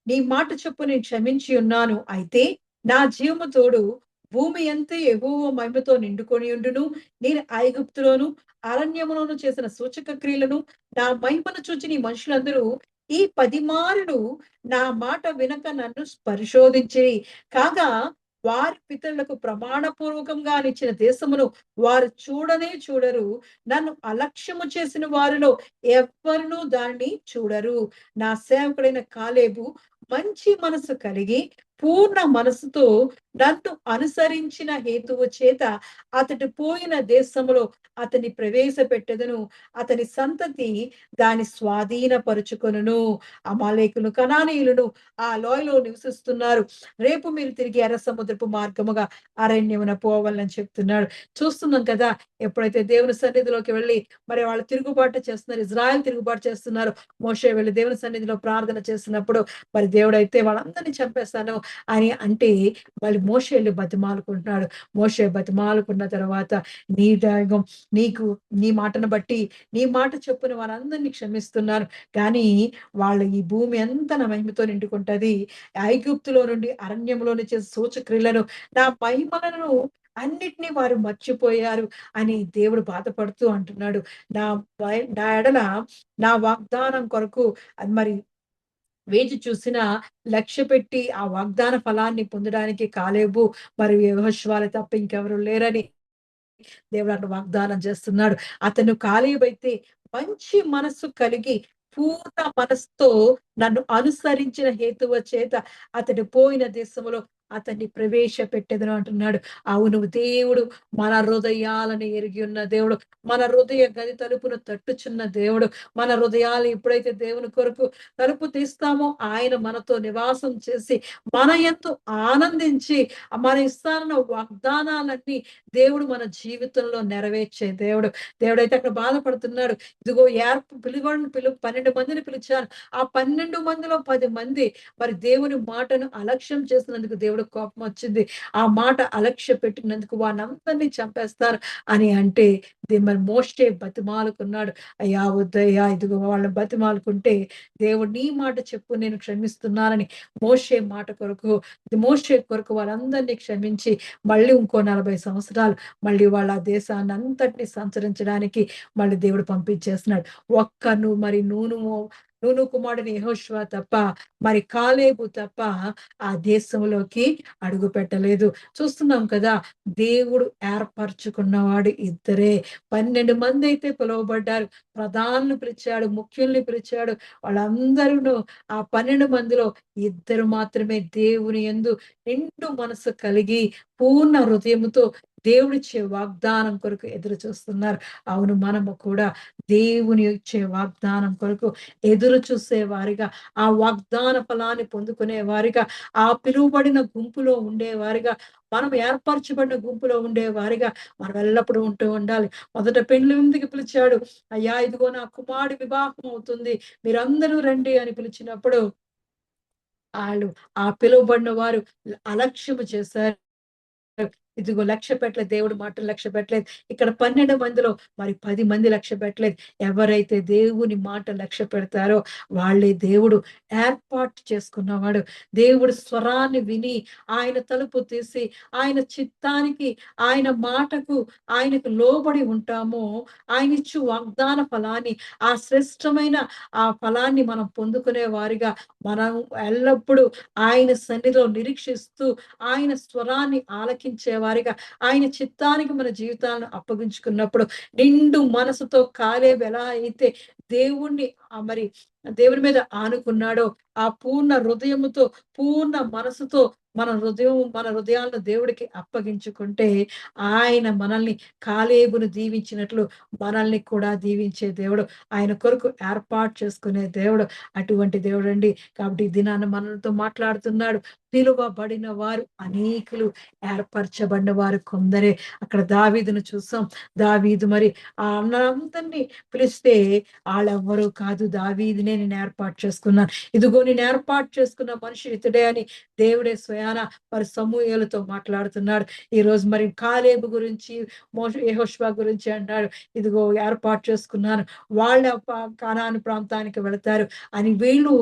నీ మాట చొప్పున నేను క్షమించి ఉన్నాను. అయితే నా జీవము తోడు భూమి అంతా యెహోవా మహిమతో నిండుకొని ఉండును. నేను ఐగుప్తులోను, అరణ్యములోను చేసిన సూచక క్రియలను, నా మహిమను చూచి నీ మనుషులందరూ ఈ 10 మారులు నా మాట వినక నన్ను పరిశోధించిరి. కాగా వారి పితరులకు ప్రమాణపూర్వకంగా ఇచ్చిన దేశమును వారు చూడనే చూడరు. నన్ను అలక్ష్యము చేసిన వారిలో ఎవ్వరునూ దాన్ని చూడరు. నా సేవకుడైన కాలేబు మంచి మనసు కలిగి పూర్ణ మనసుతో నన్ను అనుసరించిన హేతువు చేత అతడు పోయిన దేశములో అతని ప్రవేశపెట్టెదను. అతని సంతతి దాని స్వాధీనపరుచుకొనును. అమాలేకులు, కనానీయులను ఆ లోయలో నివసిస్తున్నారు. రేపు మీరు తిరిగి ఎర్ర సముద్రపు మార్గముగా అరణ్యమున పోవాలని చెప్తున్నాడు. చూస్తున్నాం కదా! ఎప్పుడైతే దేవుని సన్నిధిలోకి వెళ్ళి మరి వాళ్ళు తిరుగుబాటు చేస్తున్నారు. ఇజ్రాయెల్ తిరుగుబాటు చేస్తున్నారు. మోషే వెళ్ళి దేవుని సన్నిధిలో ప్రార్థన చేస్తున్నప్పుడు మరి దేవుడైతే వాళ్ళందరినీ చంపేస్తాను అని అంటే మళ్ళీ మోషే వెళ్ళి బతిమాలుకుంటున్నాడు. మోషే బతిమాలుకున్న తర్వాత నీ దైవం నీ మాటను బట్టి నీ మాట చొప్పున వారందరినీ క్షమిస్తున్నాను. కానీ ఈ భూమి అంతా నా మహిమతో నిండుకుంటది. ఐగుప్తులో నుండి అరణ్యంలోని చేసే సూచక్రియలను నా మహిమలను అన్నిటినీ వారు మర్చిపోయారు అని దేవుడు బాధపడుతూ అంటున్నాడు. నా ఎడల నా వాగ్దానం కొరకు మరి వేచి చూసిన లక్ష్య పెట్టి ఆ వాగ్దాన ఫలాన్ని పొందడానికి కాలేబు మరియు యెహోషువలు తప్ప ఇంకెవరు లేరని దేవుడు అక్కడ వాగ్దానం చేస్తున్నాడు. అతను కాలేబైతే మంచి మనస్సు కలిగి పూర్ణ మనస్సుతో నన్ను అనుసరించిన హేతువ చేత అతడు పోయిన దేశంలో అతన్ని ప్రవేశపెట్టెదను అంటున్నాడు. అవును, దేవుడు మన హృదయాలను ఎరిగి ఉన్న దేవుడు, మన హృదయ గది తలుపును తట్టుచున్న దేవుడు. మన హృదయాలు ఎప్పుడైతే దేవుని కొరకు తలుపు తీస్తామో ఆయన మనతో నివాసం చేసి మన యందు ఆనందించి మన ఇస్తానన్న వాగ్దానాలన్నీ దేవుడు మన జీవితంలో నెరవేర్చే దేవుడు. దేవుడైతే అక్కడ బాధపడుతున్నాడు. ఇదిగో 12 మందిని పిలిచాను. ఆ 12 మందిలో 10 మంది మరి దేవుని మాటను అలక్ష్యం చేసినందుకు దేవుడు కోపం వచ్చింది. ఆ మాట అలక్ష్య పెట్టినందుకు వారందరినీ చంపేస్తారు అని అంటే మరి మోషే బతిమాలుకున్నాడు. అయ్యా వద్దయ్యా, ఇదిగో వాళ్ళని బతిమాలుకుంటే దేవుడు నీ మాట చెప్పు నేను క్షమిస్తున్నానని మోషే కొరకు వారందరినీ క్షమించి మళ్ళీ ఇంకో 40 సంవత్సరాలు మళ్ళీ వాళ్ళ ఆ దేశాన్ని అంతటిని సంచరించడానికి మళ్ళీ దేవుడు పంపించేస్తున్నాడు. ఒక్క నూనె నూను కుమారుడిని యెహోషువ తప్ప, మరి కాలేబు తప్ప ఆ దేశంలోకి అడుగు పెట్టలేదు. చూస్తున్నాం కదా, దేవుడు ఏర్పరచుకున్నవాడు ఇద్దరే. 12 మంది అయితే పిలువబడ్డారు. ప్రధానులు పిలిచాడు, ముఖ్యుల్ని పిలిచాడు. వాళ్ళందరూను ఆ 12 మందిలో ఇద్దరు మాత్రమే దేవుని యందు నిండు మనసు కలిగి పూర్ణ హృదయముతో దేవుడిచ్చే వాగ్దానం కొరకు ఎదురు చూస్తున్నారు. అవును, మనము కూడా దేవుని ఇచ్చే వాగ్దానం కొరకు ఎదురు చూసే వారిగా, ఆ వాగ్దాన ఫలాన్ని పొందుకునే వారిగా, ఆ పిలువబడిన గుంపులో ఉండేవారిగా, మనం ఏర్పరచబడిన గుంపులో ఉండేవారిగా మనం ఎల్లప్పుడూ ఉంటూ ఉండాలి. మొదట పెండ్లి విందుకి పిలిచాడు. అయ్యా, ఇదిగో నా కుమారుడి వివాహం అవుతుంది, మీరందరూ రండి అని పిలిచినప్పుడు ఆళ్ళు ఆ పిలువబడిన వారు అలక్ష్యము చేశారు. ఇదిగో లక్ష్య పెట్టలేదు. దేవుడి మాటలు లక్ష్య పెట్టలేదు. ఇక్కడ 12 మందిలో మరి 10 మంది లక్ష్య పెట్టలేదు. ఎవరైతే దేవుని మాట లక్ష్య పెడతారో వాళ్ళే దేవుడు ఏర్పాటు చేసుకున్నవాడు. దేవుడి స్వరాన్ని విని, ఆయన తలుపు తీసి, ఆయన చిత్తానికి, ఆయన మాటకు, ఆయనకు లోబడి ఉంటామో, ఆయనిచ్చు వాగ్దాన ఫలాన్ని, ఆ శ్రేష్టమైన ఆ ఫలాన్ని మనం పొందుకునే వారిగా, మనం ఎల్లప్పుడూ ఆయన సన్నిధిలో నిరీక్షిస్తూ, ఆయన స్వరాన్ని ఆలకించే వారిగా, ఆయన చిత్తానికి మన జీవితాలను అప్పగించుకున్నప్పుడు, నిండు మనసుతో కాలేబు ఎలా అయితే దేవుణ్ణి మరి దేవుని మీద ఆనుకున్నాడో, ఆ పూర్ణ హృదయముతో, పూర్ణ మనసుతో మన హృదయాలను దేవుడికి అప్పగించుకుంటే, ఆయన మనల్ని కాలేబును దీవించినట్లు మనల్ని కూడా దీవించే దేవుడు. ఆయన కొరకు ఏర్పాటు చేసుకునే దేవుడు. అటువంటి దేవుడండి. కాబట్టి ఈ దినాన మనతో మాట్లాడుతున్నాడు. పిలువబడిన వారు అనేకులు, ఏర్పరచబడిన వారు కొందరే. అక్కడ దావీదును చూసాం. దావీదు మరి ఆ అన్నలందరినీ పిలిస్తే ఆళ్ళెవ్వరూ కాదు, దావీదునే నేను ఏర్పాటు చేసుకున్నాను. ఇదిగో నేను ఏర్పాటు చేసుకున్న మనిషి ఇతడే అని దేవుడే స్వయాన మరి సమూయేలుతో మాట్లాడుతున్నాడు. ఈరోజు మరి కాలేబు గురించి, యెహోషువ గురించి అన్నాడు. ఇదిగో ఏర్పాటు చేసుకున్నాను, వాళ్ళ కానాను ప్రాంతానికి వెళతారు అని. వీళ్ళు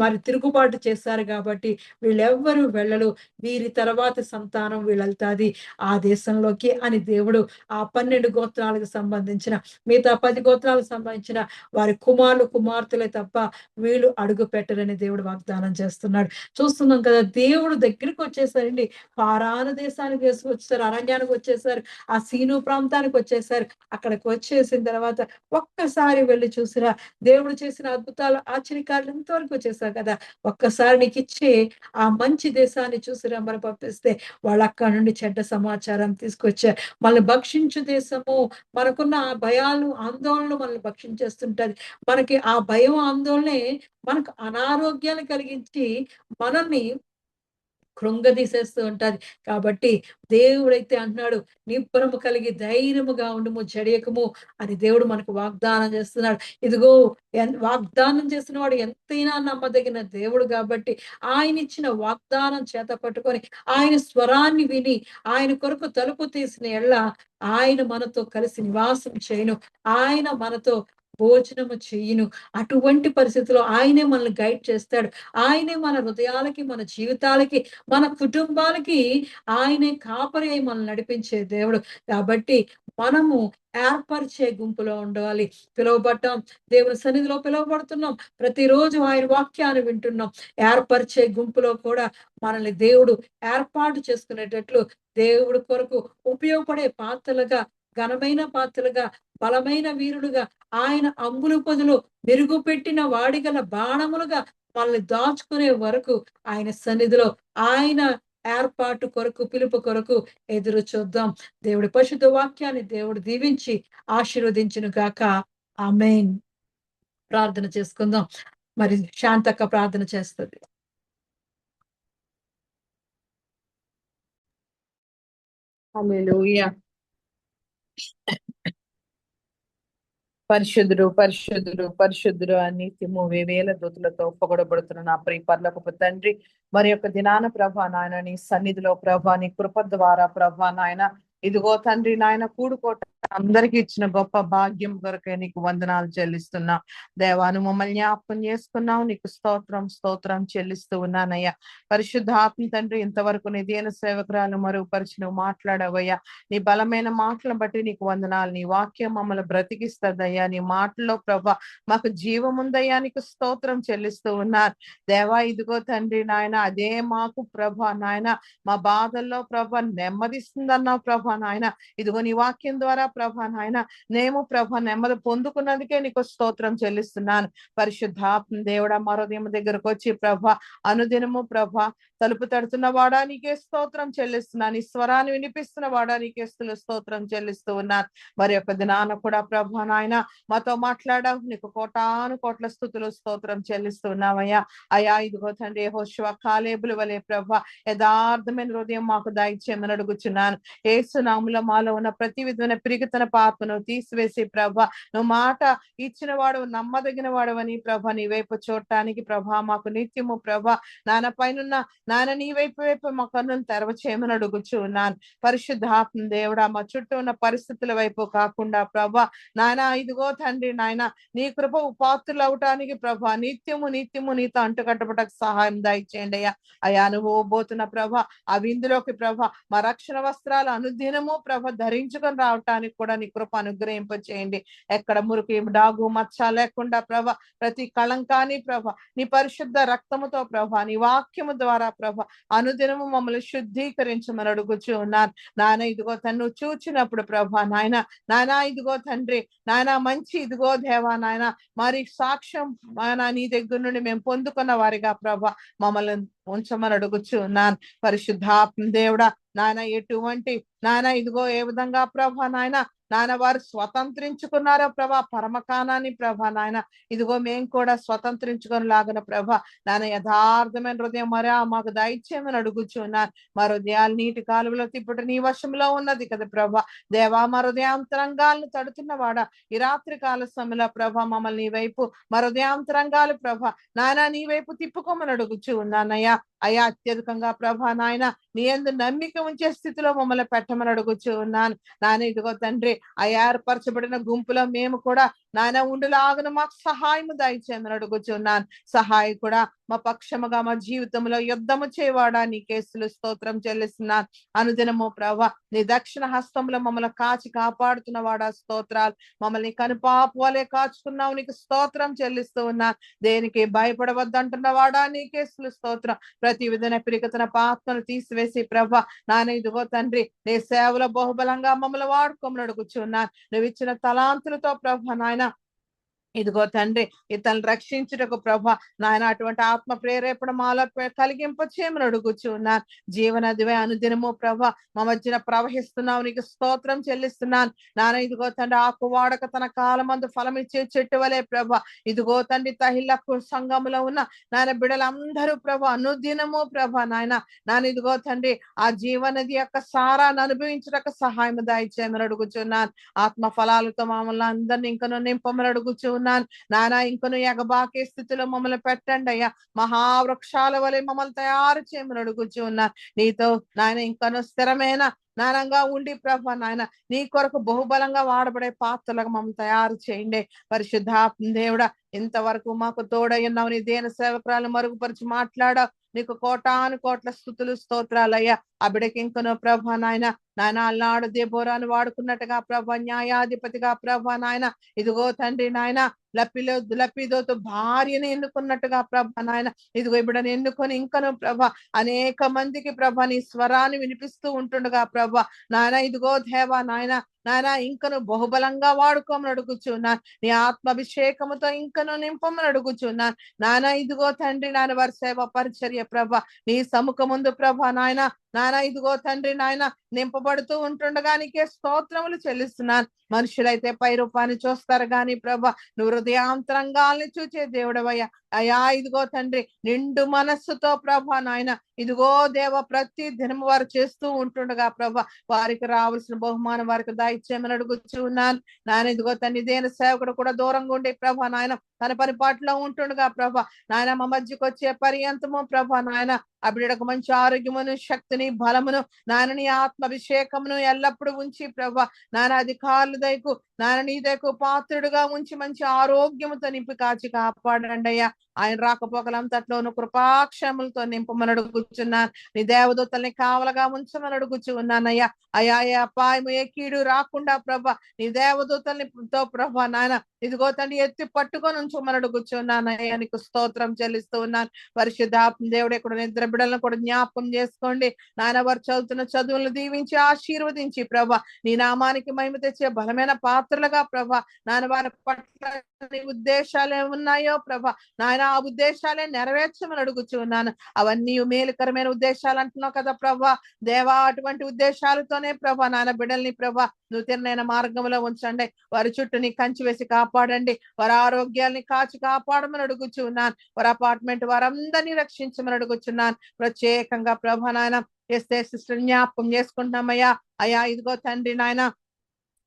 మరి తిరుగుబాటు చేశారు కాబట్టి వీళ్ళెవ్వరూ వెళ్ళరు. వీరి తర్వాత సంతానం వీళ్ళెళ్తాది ఆ దేశంలోకి అని దేవుడు ఆ 12 గోత్రాలకు సంబంధించిన, మిగతా 10 గోత్రాలకు సంబంధించిన వారి కుమారులు, కుమార్తెలే తప్ప వీళ్ళు అడుగు పెట్టరని దేవుడు వాగ్దానం చేస్తున్నాడు. చూస్తున్నాం కదా, దేవుడు దగ్గరికి వచ్చేసారండి. పారాను దేశానికి వచ్చేసారు, అరణ్యానికి వచ్చేసారు, ఆ సీను ప్రాంతానికి వచ్చేసారు. అక్కడికి వచ్చేసిన తర్వాత ఒక్కసారి వెళ్ళి చూసిరా, దేవుడు చేసిన అద్భుతాలు, ఆశ్చర్యకార్యాలు ఇంతవరకు వచ్చేసారు కదా, ఒక్కసారి నీకు ఇచ్చే ఆ మంచి దేశాన్ని చూసి రమ్మని పంపిస్తే వాళ్ళు అక్కడి నుండి చెడ్డ సమాచారం తీసుకొచ్చారు. మనల్ని భక్షించు దేశము, మనకున్న ఆ భయాలు, ఆందోళనలు మనల్ని భక్షించేస్తుంటది. మనకి ఆ భయం, ఆందోళనే మనకు అనారోగ్యాన్ని కలిగించి మనల్ని కృంగదీసేస్తూ ఉంటది. కాబట్టి దేవుడైతే అంటున్నాడు, నిబ్బరము కలిగి ధైర్యముగా ఉండుము, జడియకము అని దేవుడు మనకు వాగ్దానం చేస్తున్నాడు. ఇదిగో వాగ్దానం చేసిన వాడు ఎంతైనా నమ్మదగిన దేవుడు కాబట్టి, ఆయన ఇచ్చిన వాగ్దానం చేత పట్టుకొని, ఆయన స్వరాన్ని విని, ఆయన కొరకు తలుపు తీసిన యెడల ఆయన మనతో కలిసి నివాసం చేయును. ఆయన మనతో భోజనము చెయ్యును. అటువంటి పరిస్థితిలో ఆయనే మనల్ని గైడ్ చేస్తాడు. ఆయనే మన హృదయాలకి, మన జీవితాలకి, మన కుటుంబాలకి ఆయనే కాపరి అయి మనల్ని నడిపించే దేవుడు. కాబట్టి మనము ఏర్పరిచే గుంపులో ఉండాలి. పిలువబడ్డాం, దేవుని సన్నిధిలో పిలువబడుతున్నాం. ప్రతిరోజు ఆయన వాక్యాన్ని వింటున్నాం. ఏర్పరిచే గుంపులో కూడా మనల్ని దేవుడు ఏర్పాటు చేసుకునేటట్లు, దేవుడి కొరకు ఉపయోగపడే పాత్రలుగా, ఘనమైన పాత్రలుగా, బలమైన వీరుడుగా, ఆయన అంబుల పొదిలో మెరుగుపెట్టిన వాడిగల బాణములుగా మనల్ని దాచుకునే వరకు ఆయన సన్నిధిలో, ఆయన ఏర్పాటు కొరకు, పిలుపు కొరకు ఎదురు చూద్దాం. దేవుడి పరిశుద్ధ వాక్యాన్ని దేవుడు దీవించి ఆశీర్వదించును గాక. ఆమేన్. ప్రార్థన చేసుకుందాం. మరి శాంతక్క ప్రార్థన చేస్తది. హల్లెలూయా. పరిశుద్ధుడు, పరిశుద్ధుడు, పరిశుద్ధుడు అని నిత్యము వేవేల దూతలతో పొగడబడుతున్న నా ప్రియ పరలోకపు తండ్రి, మరి యొక్క దినాన ప్రభా నాయన నీ సన్నిధిలో ప్రభా నీ కృప ద్వారా ప్రభా నాయన ఇదిగో తండ్రి నాయన కూడుకోవటం అందరికి ఇచ్చిన గొప్ప భాగ్యం కొరకే నీకు వందనాలు చెల్లిస్తున్నా. దేవాను మమ్మల్ని జ్ఞాపకం చేసుకున్నావు, నీకు స్తోత్రం చెల్లిస్తూ ఉన్నానయ్యా. పరిశుద్ధాత్మ తండ్రి, ఇంతవరకు నీ దీన సేవకురాలు మరుగుపరిచి నువ్వు మాట్లాడవయ్యా. నీ బలమైన మాటలను బట్టి నీకు వందనాలు. నీ వాక్యం మమ్మల్ని బ్రతికిస్తుందయ్యా. నీ మాటల్లో ప్రభా మాకు జీవముందయ్యా, నీకు స్తోత్రం చెల్లిస్తూ ఉన్నాను. దేవా ఇదిగో తండ్రి నాయన, అదే మాకు ప్రభా నాయన మా బాధల్లో ప్రభా నెమ్మదిస్తుందన్నావు ప్రభా నాయన. ఇదిగో నీ వాక్యం ద్వారా ప్రభా నాయన నేను ప్రభా నెమ్మది పొందుకున్నందుకే నీకు స్తోత్రం చెల్లిస్తున్నాను. పరిశుద్ధాత్మ దేవుడా, మరోదయం దగ్గరకు వచ్చి ప్రభా అనుదినము ప్రభా తలుపు తడుతున్న వాడా నీకే స్తోత్రం చెల్లిస్తున్నాను. ఈ స్వరాన్ని వినిపిస్తున్న వాడా నీకే స్తోత్రం చెల్లిస్తూ ఉన్నాను. మరి యొక్క దినాన కూడా ప్రభా నాయన మాతో మాట్లాడావు, నీకు కోటాను కోట్ల స్తుతులు స్తోత్రం చెల్లిస్తున్నావయ్యా. అయ్యా ఇదిగో తండ్రి, యెహోషువ కాలేబుల వలె ప్రభా యథార్థమైన హృదయం మాకు దయచేయమని అడుగుచున్నాను. యేసు నామములో మాలో ఉన్న ప్రతి విధమైన పిరిగితన పాపను తీసివేసి ప్రభా నువ్వు మాట ఇచ్చిన వాడు నమ్మదగిన వాడవని ప్రభా నీ వైపు చూడటానికి ప్రభా మాకు నిత్యము ప్రభా నాన్న పైన నాన్న నీ వైపు మా కన్నును తెరవ చేయమని అడుగుచు ఉన్నాను. పరిశుద్ధాత్మ దేవుడా, మా చుట్టూ ఉన్న పరిస్థితుల వైపు కాకుండా ప్రభా నాయన ఇదిగో తండ్రి నాయన నీ కృప పాత్రలు అవటానికి ప్రభా నిత్యము నీతో అంటుకట్టబడకు సహాయం దయచేయండి అయ్యా. అయ్యా నువ్వు పోతున్న ప్రభా ఆ విందులోకి ప్రభా మా రక్షణ వస్త్రాలు అనుదినము ప్రభ ధరించుకొని రావటానికి కూడా నీ కృప అనుగ్రహింప చేయండి. ఎక్కడ మురికి డాగు మచ్చ లేకుండా ప్రభ ప్రతి కళంకాన్ని ప్రభ నీ పరిశుద్ధ రక్తముతో ప్రభ నీ వాక్యము ద్వారా ప్రభ అనుదినము మమ్మల్ని శుద్ధీకరించమని అడుగుచూ ఉన్నాను. నాయన ఇదిగో తను చూచినప్పుడు ప్రభ నాయన ఇదిగో తండ్రి నాయన మంచి ఇదిగో దేవా నాయన మరి సాక్ష్యం నాయన నీ దగ్గర నుండి మేము పొందుకున్న వారిగా ప్రభ మమ్మల్ని ఉంచమని అడుగుచూ ఉన్నాను. పరిశుద్ధాత్మ దేవుడా నాయన ఎటువంటి నాయన ఇదిగో ఏ విధంగా ప్రభా నాయన వారు స్వతంత్రించుకున్నారో ప్రభా పరమకానాన్ని ప్రభా నాయన ఇదిగో మేము కూడా స్వతంత్రించుకొని లాగిన ప్రభా నాయన యథార్థమైన హృదయం మరా మాకు దయచేయమని అడుగుచున్నాను. మా హృదయాలు నీటి కాలువలో తిప్పుట నీ వశంలో ఉన్నది కదా ప్రభా. దేవా మా హృదయాంతరంగాలను తడుతున్న వాడా ఈ రాత్రి కాల సమయంలో ప్రభా మమ్మల్ని నీ వైపు మా హృదయాంతరంగాలు ప్రభా నాయన నీ వైపు తిప్పుకోమని అడుగుచూ ఉన్నానయ్యా. అయ్యా అత్యధికంగా ప్రభా నాయన నీ యందు నమ్మిక ఉంచే స్థితిలో మమ్మల్ని పెట్టమని అడుగుచూ ఉన్నాను. నాన్న ఇదిగో తండ్రి ఆ ఏర్పరచబడిన గుంపులో మేము కూడా నాయన ఉండులాగను మాకు సహాయం దయచేయమని అడుగుచున్నాను. సహాయం కూడా మా పక్షముగా మా జీవితంలో యుద్ధము చేయవాడా నీ కేసులు స్తోత్రం చెల్లిస్తున్నాను. అనుదినము ప్రభా నీ దక్షిణ హస్తంలో మమ్మల్ని కాచి కాపాడుతున్న వాడా స్తోత్రాలు. మమ్మల్ని కనుపాపు వలె కాచుకున్నావు, నీకు స్తోత్రం చెల్లిస్తూ ఉన్నాను. దేనికి భయపడవద్దంటున్న వాడా నీ కేసులు స్తోత్రం. ప్రతి విధమైన పిరికతన పాత్రను తీసివేసి ప్రభా నాన్న ఇదిగో తండ్రి నీ సేవలో బహుబలంగా మమ్మల్ని వాడుకోమని అడుగుచున్నాను. నువ్వు ఇచ్చిన తలాంతులతో ప్రభా నాయన ఇదిగో తండ్రి ఇతను రక్షించుటకు ప్రభా నాయన అటువంటి ఆత్మ ప్రేరేపణ మాలో కలిగింప చేయమని అడుగుచున్నాను. జీవనదివే అనుదినము ప్రభా మా మధ్యన ప్రవహిస్తున్నావు, నీకు స్తోత్రం చెల్లిస్తున్నాను. నాన్న ఇదిగో తండ్రి ఆకు వాడక తన కాలమందు ఫలమిచ్చే చెట్టు వలె ప్రభా ఇదిగో తండ్రి తహిళ్లకు సంఘములో ఉన్న నాయన బిడ్డలందరూ ప్రభా అనుదినము ప్రభా నాయన ఇదిగో తండ్రి ఆ జీవనది యొక్క సారాన్ని అనుభవించడానికి సహాయం దయచేయమని అడుగుచున్నాను. ఆత్మ ఫలాలతో మమ్మల్ని అందరినీ ఇంకను నింపమని అడుగుచు నానా ఇంకను ఎగబాకే స్థితిలో మమ్మల్ని పెట్టండి అయ్యా. మహావృక్షాల వలె మమ్మల్ని తయారు చేయమని అడుగుచూ ఉన్నాను. నీతో నాయన ఇంకను స్థిరమైన నానంగా ఉండి ప్రభా నాయన నీ కొరకు బహుబలంగా వాడబడే పాత్రలకు మమ్మల్ని తయారు చేయండి. పరిశుద్ధాత్మ దేవుడా ఇంతవరకు మాకు తోడయ్యున్నావు. నీ దేన సేవకురాలు మరుగుపరిచి మాట్లాడావు, నీకు కోటాను కోట్ల స్తుతులు స్తోత్రాలయ్యా. ఆ బిడకి ఇంకనో ప్రభా నాయన అల్లాడు దేబోరాను వాడుకున్నట్టుగా ప్రభా న్యాయాధిపతిగా ప్రభా నాయన ఇదిగో తండ్రి నాయన లప్పిదోతో భార్యను ఎన్నుకున్నట్టుగా ప్రభా నాయన ఇదిగో బిడ్డను ఎన్నుకొని ఇంకను ప్రభా అనేక మందికి ప్రభా నీ స్వరాన్ని వినిపిస్తూ ఉంటుండగా ప్రభా నాయన ఇదిగో దేవా నాయన ఇంకను బహుబలంగా వాడుకోమని అడుగుచున్నాను. నీ ఆత్మాభిషేకముతో ఇంకను నింపమని అడుగుచున్నాను. నాయన ఇదిగో తండ్రి వారి సేవ పరిచర్య ప్రభా నీ సముఖ ముందు ప్రభా నాయన ఇదిగో తండ్రి నాయన నింపబడుతూ ఉంటుండగా నీకే స్తోత్రములు చెల్లిస్తున్నాను. మనుషులైతే పై రూపాన్ని చూస్తారు గాని ప్రభా నువ్వు హృదయాంతరంగాల్ని చూచే దేవుడవయ్యా. అయ్యా ఇదిగో తండ్రి నిండు మనస్సుతో ప్రభా నాయన ఇదిగో దేవ ప్రతి దినం వారు చేస్తూ ఉంటుండగా ప్రభా వారికి రావాల్సిన బహుమానం వారికి దయచేయమని అడుగుచూ ఉన్నాను. నాయన ఇదిగో తండ్రి దేని సేవకుడు కూడా దూరంగా ఉండే ప్రభా నాయన తన పరిపాటిలో ఉంటుండగా ప్రభా నాయన మా మధ్యకు వచ్చే పర్యంతము ప్రభా నాయన ఆ బిడ్డకు మంచి ఆరోగ్యమును శక్తిని బలమును నాయన నీ ఆత్మ ఆత్మాభిషేకమును ఎల్లప్పుడూ ఉంచి ప్రభా నాన్న అధికారుల దయకు నాన్న నీ దయకు పాత్రుడుగా ఉంచి మంచి ఆరోగ్యముతో నింపి కాచి కాపాడండి అయ్యా. ఆయన రాకపోకలంతట్లోను కృపాక్షములతో నింపమని అడుగుచున్నాను. నీ దేవదూతల్ని కావలగా ఉంచమని అడుగుచు ఉన్నానయ్యా. అయ్యా ఏ అపాయము ఏ కీడు రాకుండా ప్రభా నీ దేవదూతల్ని తో ప్రభా నాయన ఇదిగో తండ్రి ఎత్తి పట్టుకొని ఉంచమని అడుగుచున్నానయ్యా. నీకు స్తోత్రం చెల్లిస్తూ ఉన్నాను. పరిశుద్ధాత్మ దేవుడు ఇక్కడ నిద్ర బిడ్డలను కూడా జ్ఞాపకం చేసుకోండి నాయన. వారు చదువుతున్న చదువులను దీవించి ఆశీర్వదించి ప్రభా నీ నామానికి మహిమ తెచ్చే బలమైన పాత్రలుగా ప్రభా నాయన వారి పట్ల నీ ఉద్దేశాలు ఏమున్నాయో ప్రభా నాయన ఆ ఉద్దేశాలే నెరవేర్చమని అడుగుచు ఉన్నాను. అవన్నీ మేలుకరమైన ఉద్దేశాలు అంటున్నావు కదా ప్రభా దేవా. అటువంటి ఉద్దేశాలతోనే ప్రభా నాయన బిడ్డల్ని ప్రభా నువ్వు తిన్నైన మార్గంలో ఉంచండి. వారి చుట్టూ నీ కంచి వేసి కాపాడండి. వారి ఆరోగ్యాన్ని కాచి కాపాడమని అడుగుచు ఉన్నాను. వారి అపార్ట్మెంట్ వారందరినీ రక్షించమని అడుగుచున్నాను. ప్రత్యేకంగా ప్రభా నాయన ఎస్తే సిస్టర్ జ్ఞాపకం చేసుకుంటున్నామయ్యా. అయ్యా ఇదిగో తండ్రి నాయన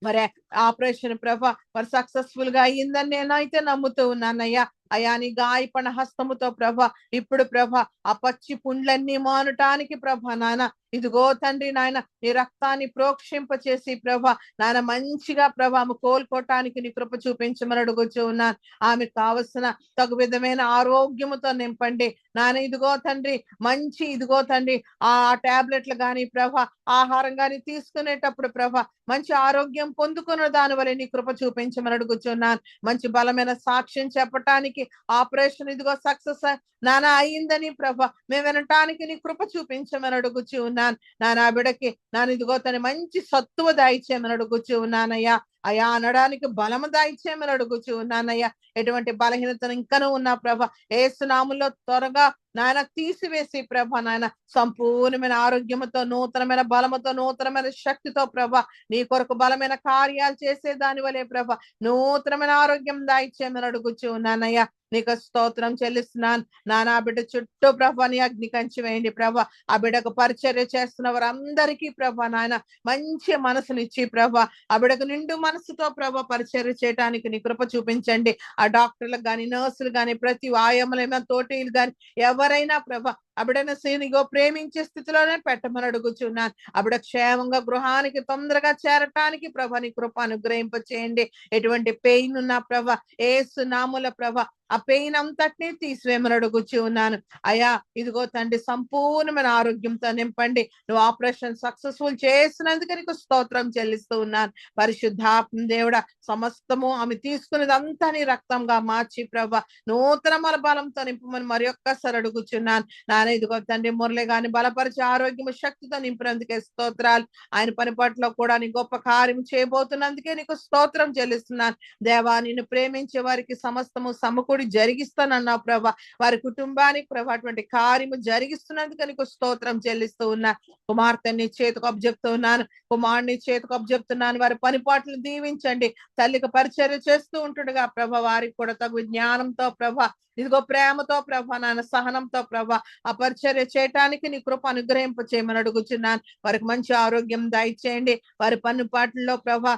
మరి ఆపరేషన్ ప్రభా మరి సక్సెస్ఫుల్ గా అయ్యిందని నేనైతే నమ్ముతూ ఉన్నానయ్యా. అయా నీ గాయపణ హస్తముతో ప్రభా ఇప్పుడు ప్రభా ఆ పచ్చి పుండ్లన్నీ మానటానికి ప్రభా నాయన ఇదిగో తండ్రి నాయన నీ రక్తాన్ని ప్రోక్షింప చేసి ప్రభా నాయన మంచిగా ప్రభా ఆమె కోలుకోవటానికి నీ కృప చూపించమని అడుగుచూ ఉన్నాను. ఆమెకు కావలసిన తగు విధమైన ఆరోగ్యముతో నింపండి నాయన. ఇదిగో తండ్రి మంచి ఇదిగో తండ్రి ఆ టాబ్లెట్లు గాని ప్రభా ఆహారం గాని తీసుకునేటప్పుడు ప్రభా మంచి ఆరోగ్యం పొందుకున్న దాని వల్ల నీ కృప చూపించమని అడుగుచున్నాను. మంచి బలమైన సాక్ష్యం చెప్పటానికి ఆపరేషన్ ఇదిగో సక్సెస్ నానా అయిందని ప్రభా మేము వినటానికి నీ కృప చూపించమని అడుగుచూ ఉన్నాను. నానా బిడకి నాన్న ఇదిగో తన మంచి సత్తువ దాయిచ్చేయమని అడుగుచూ ఉన్నానయ్యా. అయా అనడానికి బలము దాయిచ్చేయమని అడుగుచూ ఉన్నానయ్యా. ఎటువంటి బలహీనతను ఇంకనూ ఉన్నా ప్రభా ఏసునాములో త్వరగా నాయన తీసివేసి ప్రభా నాయన సంపూర్ణమైన ఆరోగ్యముతో నూతనమైన బలముతో నూతనమైన శక్తితో ప్రభా నీ కొరకు బలమైన కార్యాలు చేసే దాని వలే ప్రభా నూతనమైన ఆరోగ్యం దాయిచ్చేయమని అడుగుచూ ఉన్నానయ్యా. నీకు స్తోత్రం చెల్లిస్తున్నాను. నానా బిడ్డ చుట్టూ ప్రభా నీ అగ్ని కంచి వేయండి ప్రభా. ఆ బిడ్డకు పరిచర్య చేస్తున్న వారందరికీ ప్రభా నాయన మంచి మనసునిచ్చి ప్రభా ఆ బిడ్డకు నిండు మనసుతో ప్రభా పరిచర్య చేయడానికి నీ కృప చూపించండి. ఆ డాక్టర్లకు గాని నర్సులు గాని ప్రతి వ్యాయామలేమో తోటీలు గాని ఎవరైనా ప్రభా అబిడన శ్రీనిగో ప్రేమించే స్థితిలోనే పెట్టమని అడుగుచున్నాను. అబిడ క్షేమంగా గృహానికి తొందరగా చేరటానికి ప్రభా నీ కృప అనుగ్రహింప చేయండి. ఎటువంటి పెయిన్ ఉన్నా ప్రభా ఏసు నాముల ప్రభా ఆ పెయిన్ అంతటినీ తీసివేయమని అడుగుచూ ఉన్నాను. అయా ఇదిగో తండ్రి సంపూర్ణమైన ఆరోగ్యంతో నింపండి. నువ్వు ఆపరేషన్ సక్సెస్ఫుల్ చేసినందుకు నీకు స్తోత్రం చెల్లిస్తూ ఉన్నాను. పరిశుద్ధాత్మ దేవుడా సమస్తము ఆమె తీసుకున్నదంతా నీ రక్తంగా మార్చి ప్రభా నూతన బలంతో నింపమని మరి ఒక్కసారి అడుగుచున్నాను. నాన్న ఇదిగో తండ్రి మురళి గాని బలపరిచి ఆరోగ్యము శక్తితో నింపినందుకే స్తోత్రాలు. ఆయన పని పట్ల కూడా నీ గొప్ప కార్యం చేయబోతున్నందుకే నీకు స్తోత్రం చెల్లిస్తున్నాను. దేవా నిన్ను ప్రేమించే వారికి సమస్తము సమకూడి జరిగిస్తానన్నావు ప్రభా. వారి కుటుంబానికి ప్రభా అటువంటి కార్యము జరిగిస్తున్నందుకు నీకు స్తోత్రం చెల్లిస్తూ ఉన్నా. కుమార్తెని చేతికి అప్పచెప్తూ ఉన్నాను. కుమారుని చేతికి అప్పచెప్తున్నాను. వారి పనిపాట్లు దీవించండి. తల్లికి పరిచర్య చేస్తూ ఉంటుండగా ప్రభా వారికి కూడా తగు జ్ఞానంతో ప్రభా ఇదిగో ప్రేమతో ప్రభా నాన్న సహనంతో ప్రభా ఆ పరిచర్య చేయటానికి నీ కృప అనుగ్రహింప చేయమని అడుగుచున్నాను. వారికి మంచి ఆరోగ్యం దయచేయండి. వారి పన్నుపాట్లలో ప్రభా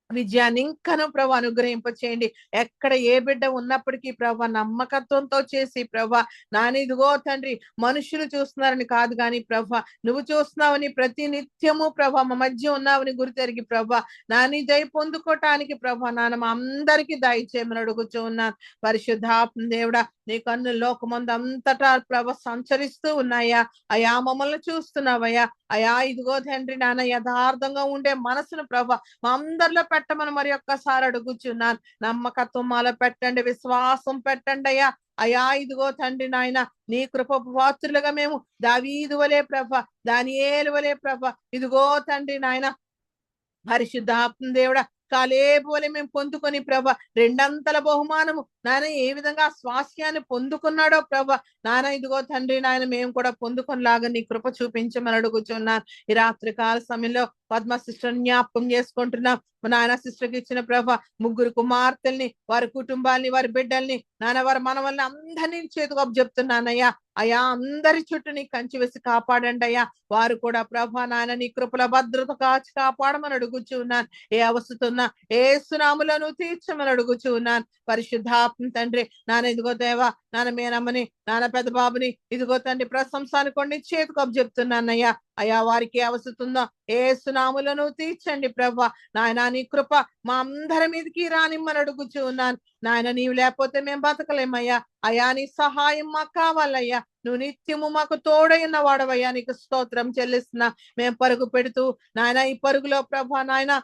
విజయాన్ని ఇంకనూ ప్రభా అనుగ్రహింప చేయండి. ఎక్కడ ఏ బిడ్డ ఉన్నప్పటికీ ప్రభా నమ్మకత్వంతో చేసి ప్రభా నాని ఇదిగో తండ్రి మనుషులు చూస్తున్నారని కాదు కానీ ప్రభా నువ్వు చూస్తున్నావని ప్రతి నిత్యము ప్రభా మా మధ్య ఉన్నావని గురితెరిగి ప్రభా నాని దయ పొందుకోవటానికి ప్రభా నాన్న మా అందరికీ దయచేయమని అడుగుచూ ఉన్నాను. పరిశుద్ధాత్మ దేవుడా నీ కన్ను లోకమందు అంతటా ప్రభ సంచరిస్తూ ఉన్నాయా. అయా మమ్మల్ని చూస్తున్నావయ్యా. అయా ఇదిగో తండ్రి నాన్న యథార్థంగా ఉండే మనసును ప్రభ మా అందరిలో పెట్టమని మరి ఒక్కసారి అడుగుచున్నాను. నమ్మకత్వం మాలో పెట్టండి. విశ్వాసం పెట్టండి అయ్యా. అయా ఇదిగో తండ్రి నాయన నీ కృప పాత్రులుగా మేము దావీదు వలే ప్రభ దానియేలు వలే ప్రభ ఇదిగో తండ్రి నాయన పరిశుద్ధాత్మ దేవుడా కాలేబు వలె మేము పొందుకొని ప్రభ రెండంతల బహుమానము నాయన ఏ విధంగా స్వాస్యాన్ని పొందుకున్నాడో ప్రభ నాన్న ఇదిగో తండ్రి నాయన మేము కూడా పొందుకునిలాగా నీ కృప చూపించమని అడుగుచున్నాను. ఈ రాత్రి కాల సమయంలో పద్మ సిస్టర్ జ్ఞాపకం చేసుకుంటున్నాం. నాయన సిస్టర్కి ఇచ్చిన ప్రభ ముగ్గురు కుమార్తెల్ని వారి కుటుంబాల్ని వారి బిడ్డల్ని నాన్న వారి మనవల్ని అందరినీ చేతికి చెప్తున్నానయ్యా. అయా అందరి చుట్టూ నీ కంచి వేసి కాపాడండి అయ్యా. వారు కూడా ప్రభా నాయన నీ కృపల భద్రత కాచి కాపాడమని అడుగుచూ ఉన్నాను. ఏ అవస్థతున్నా ఏ సునాములను తీర్చమని అడుగుచూ ఉన్నాను. పరిశుద్ధాత్మ తండ్రి నాన్న ఇదిగో దేవా నాన్న మేనమ్మని నాన్న పెద్ద బాబుని ఇదిగో తండ్రి ప్రశంస అనుకోండి చేతికి అప్పు చెప్తున్నానయ్యా. అయ్యా వారికి అవసరం ఉందో ఏసునామములో తీర్చండి ప్రభా. నాయన నీ కృప మా అందరి మీదకి రానిమ్మని అడుగుచూ ఉన్నాను నాయన. నీవు లేకపోతే మేము బతకలేమయ్యా. అయ్యా నీ సహాయం మాకు కావాలయ్యా. నువ్వు నిత్యము మాకు తోడైన వాడవయ్యా. నీకు స్తోత్రం చెల్లిస్తున్నా. మేము పరుగు పెడుతూ నాయన ఈ పరుగులో ప్రభా నాయన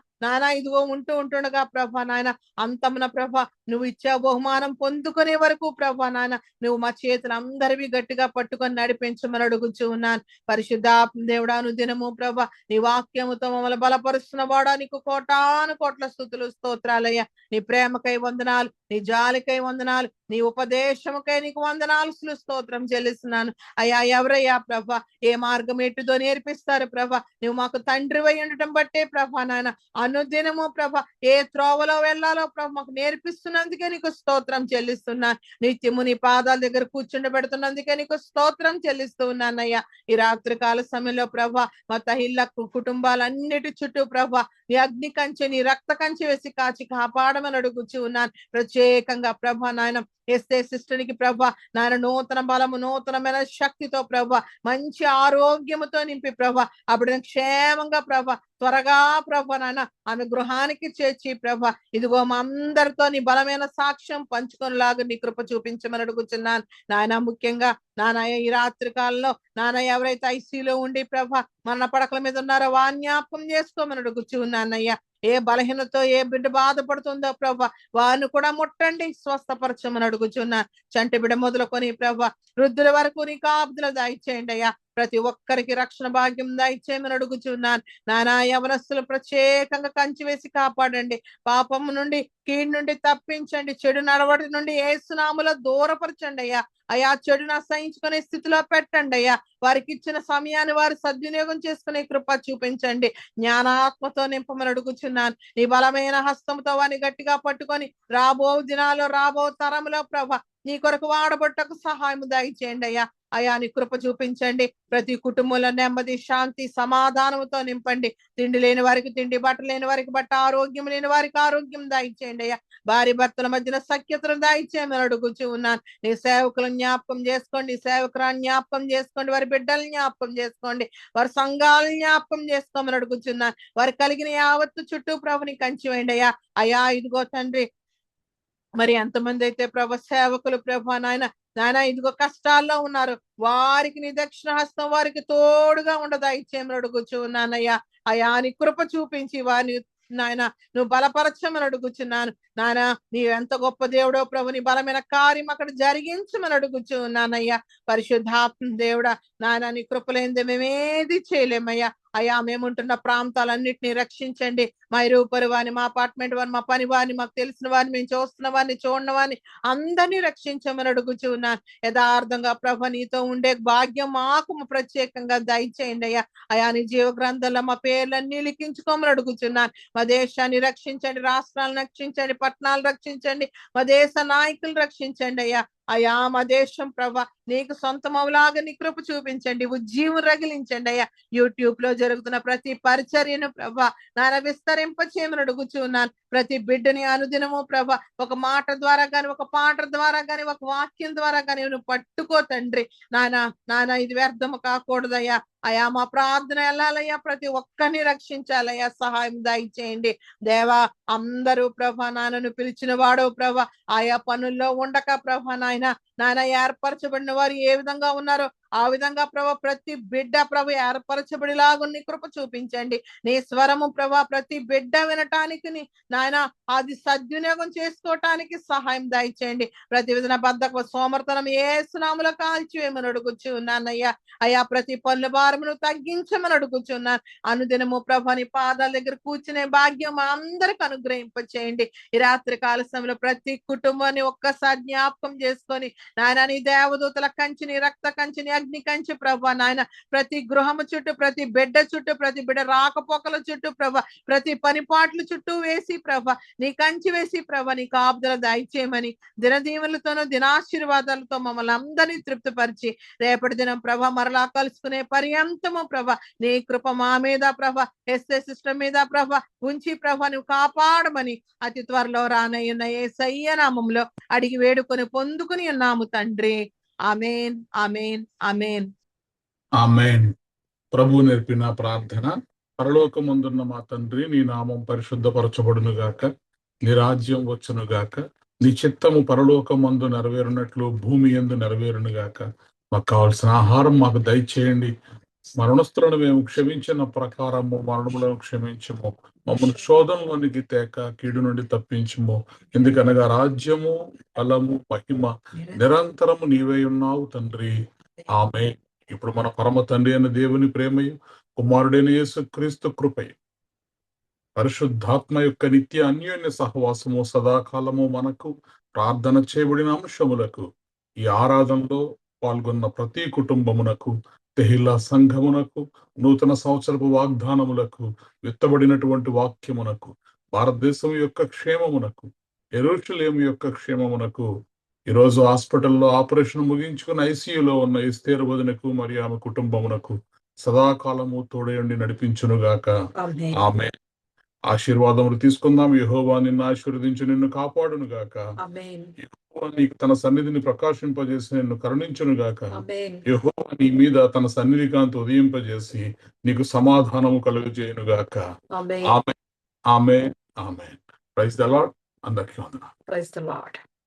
ఇదిగో ఉంటుండగా ప్రభా నాయన అంతమున ప్రభా నువ్వు ఇచ్చే బహుమానం పొందుకునే వరకు ప్రభా నాయన నువ్వు మా చేతులు అందరివి గట్టిగా పట్టుకొని నడిపించమని అడుగుచూ ఉన్నాను. పరిశుద్ధాత్మ దేవుడాను దినము ప్రభా నీ వాక్యముతో మమ్మల్ని బలపరుస్తున్న వాడా నీకు కోటాను కోట్ల స్తుతులు స్తోత్రాలయ్యా. నీ ప్రేమకై వందనాలు, నీ జాలికై వందనాలు, నీ ఉపదేశముకై నీకు వందనాలు స్తోత్రం చెల్లిస్తున్నాను. అయ్యా ఎవరయ్యా ప్రభా ఏ మార్గం ఎటుదో నేర్పిస్తారు ప్రభా. నువ్వు మాకు తండ్రివై ఉండటం బట్టే ప్రభా నాయన అనుదినము ప్రభా ఏ త్రోవలో వెళ్ళాలో ప్రభా మాకు నేర్పిస్తున్నందుకే నీకు స్తోత్రం చెల్లిస్తున్నాను. నిత్యము నీ పాదాల దగ్గర కూర్చుండబెడుతున్నందుకే నీకు స్తోత్రం చెల్లిస్తూ ఉన్నానయ్యా. ఈ రాత్రి కాల సమయంలో ప్రభా మా తహిళ్ళ కుటుంబాలన్నిటి చుట్టూ ప్రభా నీ అగ్ని కంచె నీ రక్త కంచె వేసి కాచి కాపాడమని అడుగుచూ ఉన్నాను. ప్రత్యేకంగా ప్రభా నాయన ఎస్తే సిస్టర్కి ప్రభా నాయన నూతన బలము నూతనమైన శక్తితో ప్రభా మంచి ఆరోగ్యముతో నింపి ప్రభా అప్పుడు క్షేమంగా ప్రభా త్వరగా ప్రభా నాయన ఆమె గృహానికి చేర్చి ప్రభా ఇదిగో మా అందరితో నీ బలమైన సాక్ష్యం పంచుకొనిలాగా నీ కృప చూపించమని అడుగుతున్నాను నాయన. ముఖ్యంగా నానయ్య ఈ రాత్రి కాలంలో నానయ్య ఎవరైతే ఐసీలో ఉండి ప్రభా మరణ పడకల మీద ఉన్నారో జ్ఞాపకం చేసుకోమని అడుగుచూ ఉన్నానయ్యా. ఏ బలహీనతో ఏ బిడ్డ బాధపడుతుందో ప్రభా వారిని కూడా ముట్టండి, స్వస్థపరచమని అడుగుచున్నాను. చంటి బిడ్డ మొదలుకొని ప్రభా వృద్ధుల వరకు నీ కాపుదల దయచేయండి అయ్యా. ప్రతి ఒక్కరికి రక్షణ భాగ్యం దయచేయమని అడుగుచున్నాను నానా. యవనస్తులు ప్రత్యేకంగా కంచి వేసి కాపాడండి, పాపము నుండి కీడు నుండి తప్పించండి, చెడు నడవడి నుండి యేసునామములో దూరపరచండి అయ్యా. అయ్యా చెడును అసహించుకునే స్థితిలో పెట్టండి అయ్యా. వారికి ఇచ్చిన సమయాన్ని వారు సద్వినియోగం చేసుకునే కృప చూపించండి, జ్ఞానాత్మతో నింపమని అడుగుచున్నాను. నీ బలమైన హస్తంతో వారిని గట్టిగా పట్టుకొని రాబో దినాల్లో రాబో తరంలో ప్రభ నీ కొరకు వాడబట్టకు సహాయం దయచేయండి అయ్యా. అయా నీ కృప చూపించండి. ప్రతి కుటుంబంలో నెమ్మది శాంతి సమాధానంతో నింపండి. తిండి లేని వారికి తిండి, బట్ట లేని వారికి బట్ట, ఆరోగ్యం లేని వారికి ఆరోగ్యం దయచేయండి అయ్యా. భార్య భర్తల మధ్యన సఖ్యతను దయచేయమని అడుగుచూ ఉన్నాను. నీ సేవకులను జ్ఞాపకం చేసుకోండి, సేవకురాన్ని జ్ఞాపకం చేసుకోండి, వారి బిడ్డల్ని జ్ఞాపకం చేసుకోండి, వారి సంఘాలను జ్ఞాపకం చేసుకోమని అడుగుచున్నాను. వారు కలిగిన యావత్తు చుట్టూ ప్రభుని కంచి వేయండి అయ్యా. అయ్యా ఇదిగో తండ్రి మరి ఎంతమంది అయితే ప్రభ సేవకులు ప్రభా నాయన ఇదిగో కష్టాల్లో ఉన్నారు, వారికి నీ దక్షిణ హస్తం వారికి తోడుగా ఉండదా ఇచ్చేమని అడుగుచు ఉన్నానయ్యా. అయ్యా నీ కృప చూపించి వారిని నాయన నువ్వు బలపరచమని అడుగుచున్నాను నాయన. నీవు ఎంత గొప్ప దేవుడో ప్రభు, నీ బలమైన కార్యం అక్కడ జరిగించమని అడుగుచు ఉన్నానయ్యా. పరిశుద్ధాత్మ దేవుడా నాయన నీ కృపలేందే మేమేది చేయలేమయ్యా. అయ్యా మేముంటున్న ప్రాంతాలన్నిటినీ రక్షించండి. మా ఇరుపరు వారిని, మా అపార్ట్మెంట్ వారిని, మా పని వారిని, మాకు తెలిసిన వారిని, మేము చూస్తున్న వారిని, చూడని వారిని అందరినీ రక్షించమని అడుగుచూ ఉన్నాను. యథార్థంగా ప్రభ నీతో ఉండే భాగ్యం మాకు ప్రత్యేకంగా దయచేయండి అయ్యా. అయా నీ జీవ గ్రంథంలో మా పేర్లన్నీ లిఖించుకోమని అడుగుచున్నాను. మా దేశాన్ని రక్షించండి, రాష్ట్రాలను రక్షించండి, పట్టణాలు రక్షించండి, మా దేశ నాయకులు రక్షించండి అయ్యా. అయ్యా మా దేశం ప్రభ నీకు సొంతం అవలాగా నీ కృప చూపించండి, ఉజ్జీవం రగిలించండి అయ్యా. యూట్యూబ్ లో జరుగుతున్న ప్రతి పరిచర్యను ప్రభ నాన్న విస్తరింప చేయమని అడుగుచూ ఉన్నాను. ప్రతి బిడ్డని అనుదినము ప్రభ ఒక మాట ద్వారా గాని, ఒక పాట ద్వారా గాని, ఒక వాక్యం ద్వారా గాని నువ్వు పట్టుకో తండ్రి. నాన్న ఇది వ్యర్థము కాకూడదయ్యా. అయా మా ప్రార్థన వెళ్ళాలయ్యా, ప్రతి ఒక్కరిని రక్షించాలయ్యా. సహాయం దయచేయండి దేవా. అందరూ ప్రభ నాన్నను పిలిచిన వాడు ప్రభ ఆయా పనుల్లో ఉండక ప్రభ నాయన ఏర్పరచబడిన వారు ఏ విధంగా ఉన్నారో ఆ విధంగా ప్రభ ప్రతి బిడ్డ ప్రభ ఏర్పరచబడిలాగా నీ కృప చూపించండి. నీ స్వరము ప్రభ ప్రతి బిడ్డ వినటానికి నాయన అది సద్వినియోగం చేసుకోవటానికి సహాయం దయచేయండి. ప్రతి విధన బద్ధక సోమర్తనం యేసునామములో కాల్చివేయమని అడుగుచూ ఉన్నానయ్యా. అయ్యా ప్రతి పనుల భారమును తగ్గించమని అడుగుచున్నాను. అనుదినము ప్రభ నీ పాదాల దగ్గర కూర్చునే భాగ్యం అందరికి అనుగ్రహింపచేయండి. ఈ రాత్రి కాల సమయంలో ప్రతి కుటుంబాన్ని ఒక్కసారి జ్ఞాపకం చేసుకొని నాయన నీ దేవదూతల కంచిని, రక్త కంచిని, అగ్ని కంచె ప్రభా నాయన, ప్రతి గృహము చుట్టూ, ప్రతి బిడ్డ చుట్టూ, ప్రతి బిడ్డ రాకపోకల చుట్టూ ప్రభా, ప్రతి పనిపాట్ల చుట్టూ వేసి ప్రభా నీ కంచి వేసి ప్రభా నీ కాపుదల దయచేయమని, దినదీవులతోనూ దినాశీర్వాదాలతో మమ్మల్ని అందరినీ తృప్తిపరిచి రేపటి దినం ప్రభా మరలా కలుసుకునే పర్యంతము ప్రభా నీ కృప మా మీద ప్రభా, ఎస్ఏ సిస్టమ్ మీద ప్రభా ఉంచి ప్రభా నువ్వు కాపాడమని అతి త్వరలో రానయ్యున్న యేసయ్య నామములో అడిగి వేడుకొని పొందుకుని ఉన్నాము తండ్రి. ఆమేన్, ఆమేన్, ఆమేన్. ఆమేన్. ప్రభు నేర్పిన ప్రార్థన. పరలోకమందున్న మా తండ్రి, నీ నామం పరిశుద్ధపరచబడును గాక, నీ రాజ్యం వచ్చును గాక, నీ చిత్తము పరలోకమందు నెరవేరునట్లు భూమి యందు నెరవేరును గాక. మాకు కావాల్సిన ఆహారం మాకు దయచేయండి. మరణస్తులను మేము క్షమించిన ప్రకారము మరణములను క్షమించము. మమ్మల్ని శోధనలోనికి తేక కీడు నుండి తప్పించము. ఎందుకనగా రాజ్యము, బలము, మహిమ నిరంతరము నీవే ఉన్నావు తండ్రి. ఆమేన్. ఇప్పుడు మన పరమ తండ్రి అయిన దేవుని ప్రేమయు, కుమారుడైన యేసుక్రీస్తు కృపయు, పరిశుద్ధాత్మ యొక్క నిత్య అన్యోన్య సహవాసము సదాకాలము మనకు, ప్రార్థన చేయబడిన అంశములకు, ఈ ఆరాధనలో పాల్గొన్న ప్రతి కుటుంబమునకు, తెహిలా సంఘమునకు, నూతన సంవత్సరపు వాగ్దానములకు, విత్తబడినటువంటి వాక్యమునకు, భారతదేశం యొక్క క్షేమమునకు, యెరూషలేము యొక్క క్షేమమునకు, ఈరోజు హాస్పిటల్లో ఆపరేషన్ ముగించుకుని ఐసీయూలో ఉన్న ఎస్తేరు వదినకు మరియు ఆమె కుటుంబమునకు సదాకాలము తోడయండి నడిపించునుగాక. ఆమె ఆశీర్వాదములు తీసుకుందాం. యెహోవా నిన్ను ఆశీర్వదించి నిన్ను కాపాడునుగాక. యెహోవా నీకు తన సన్నిధిని ప్రకాశింపజేసి నిన్ను కరుణించునుగాక. యెహోవా నీ మీద తన సన్నిధి కాంతి ఉదయింపజేసి నీకు సమాధానము కలుగజేయునుగాక. Amen, amen, amen. Praise the lord. అందరికీ వందనాలు. Praise the lord.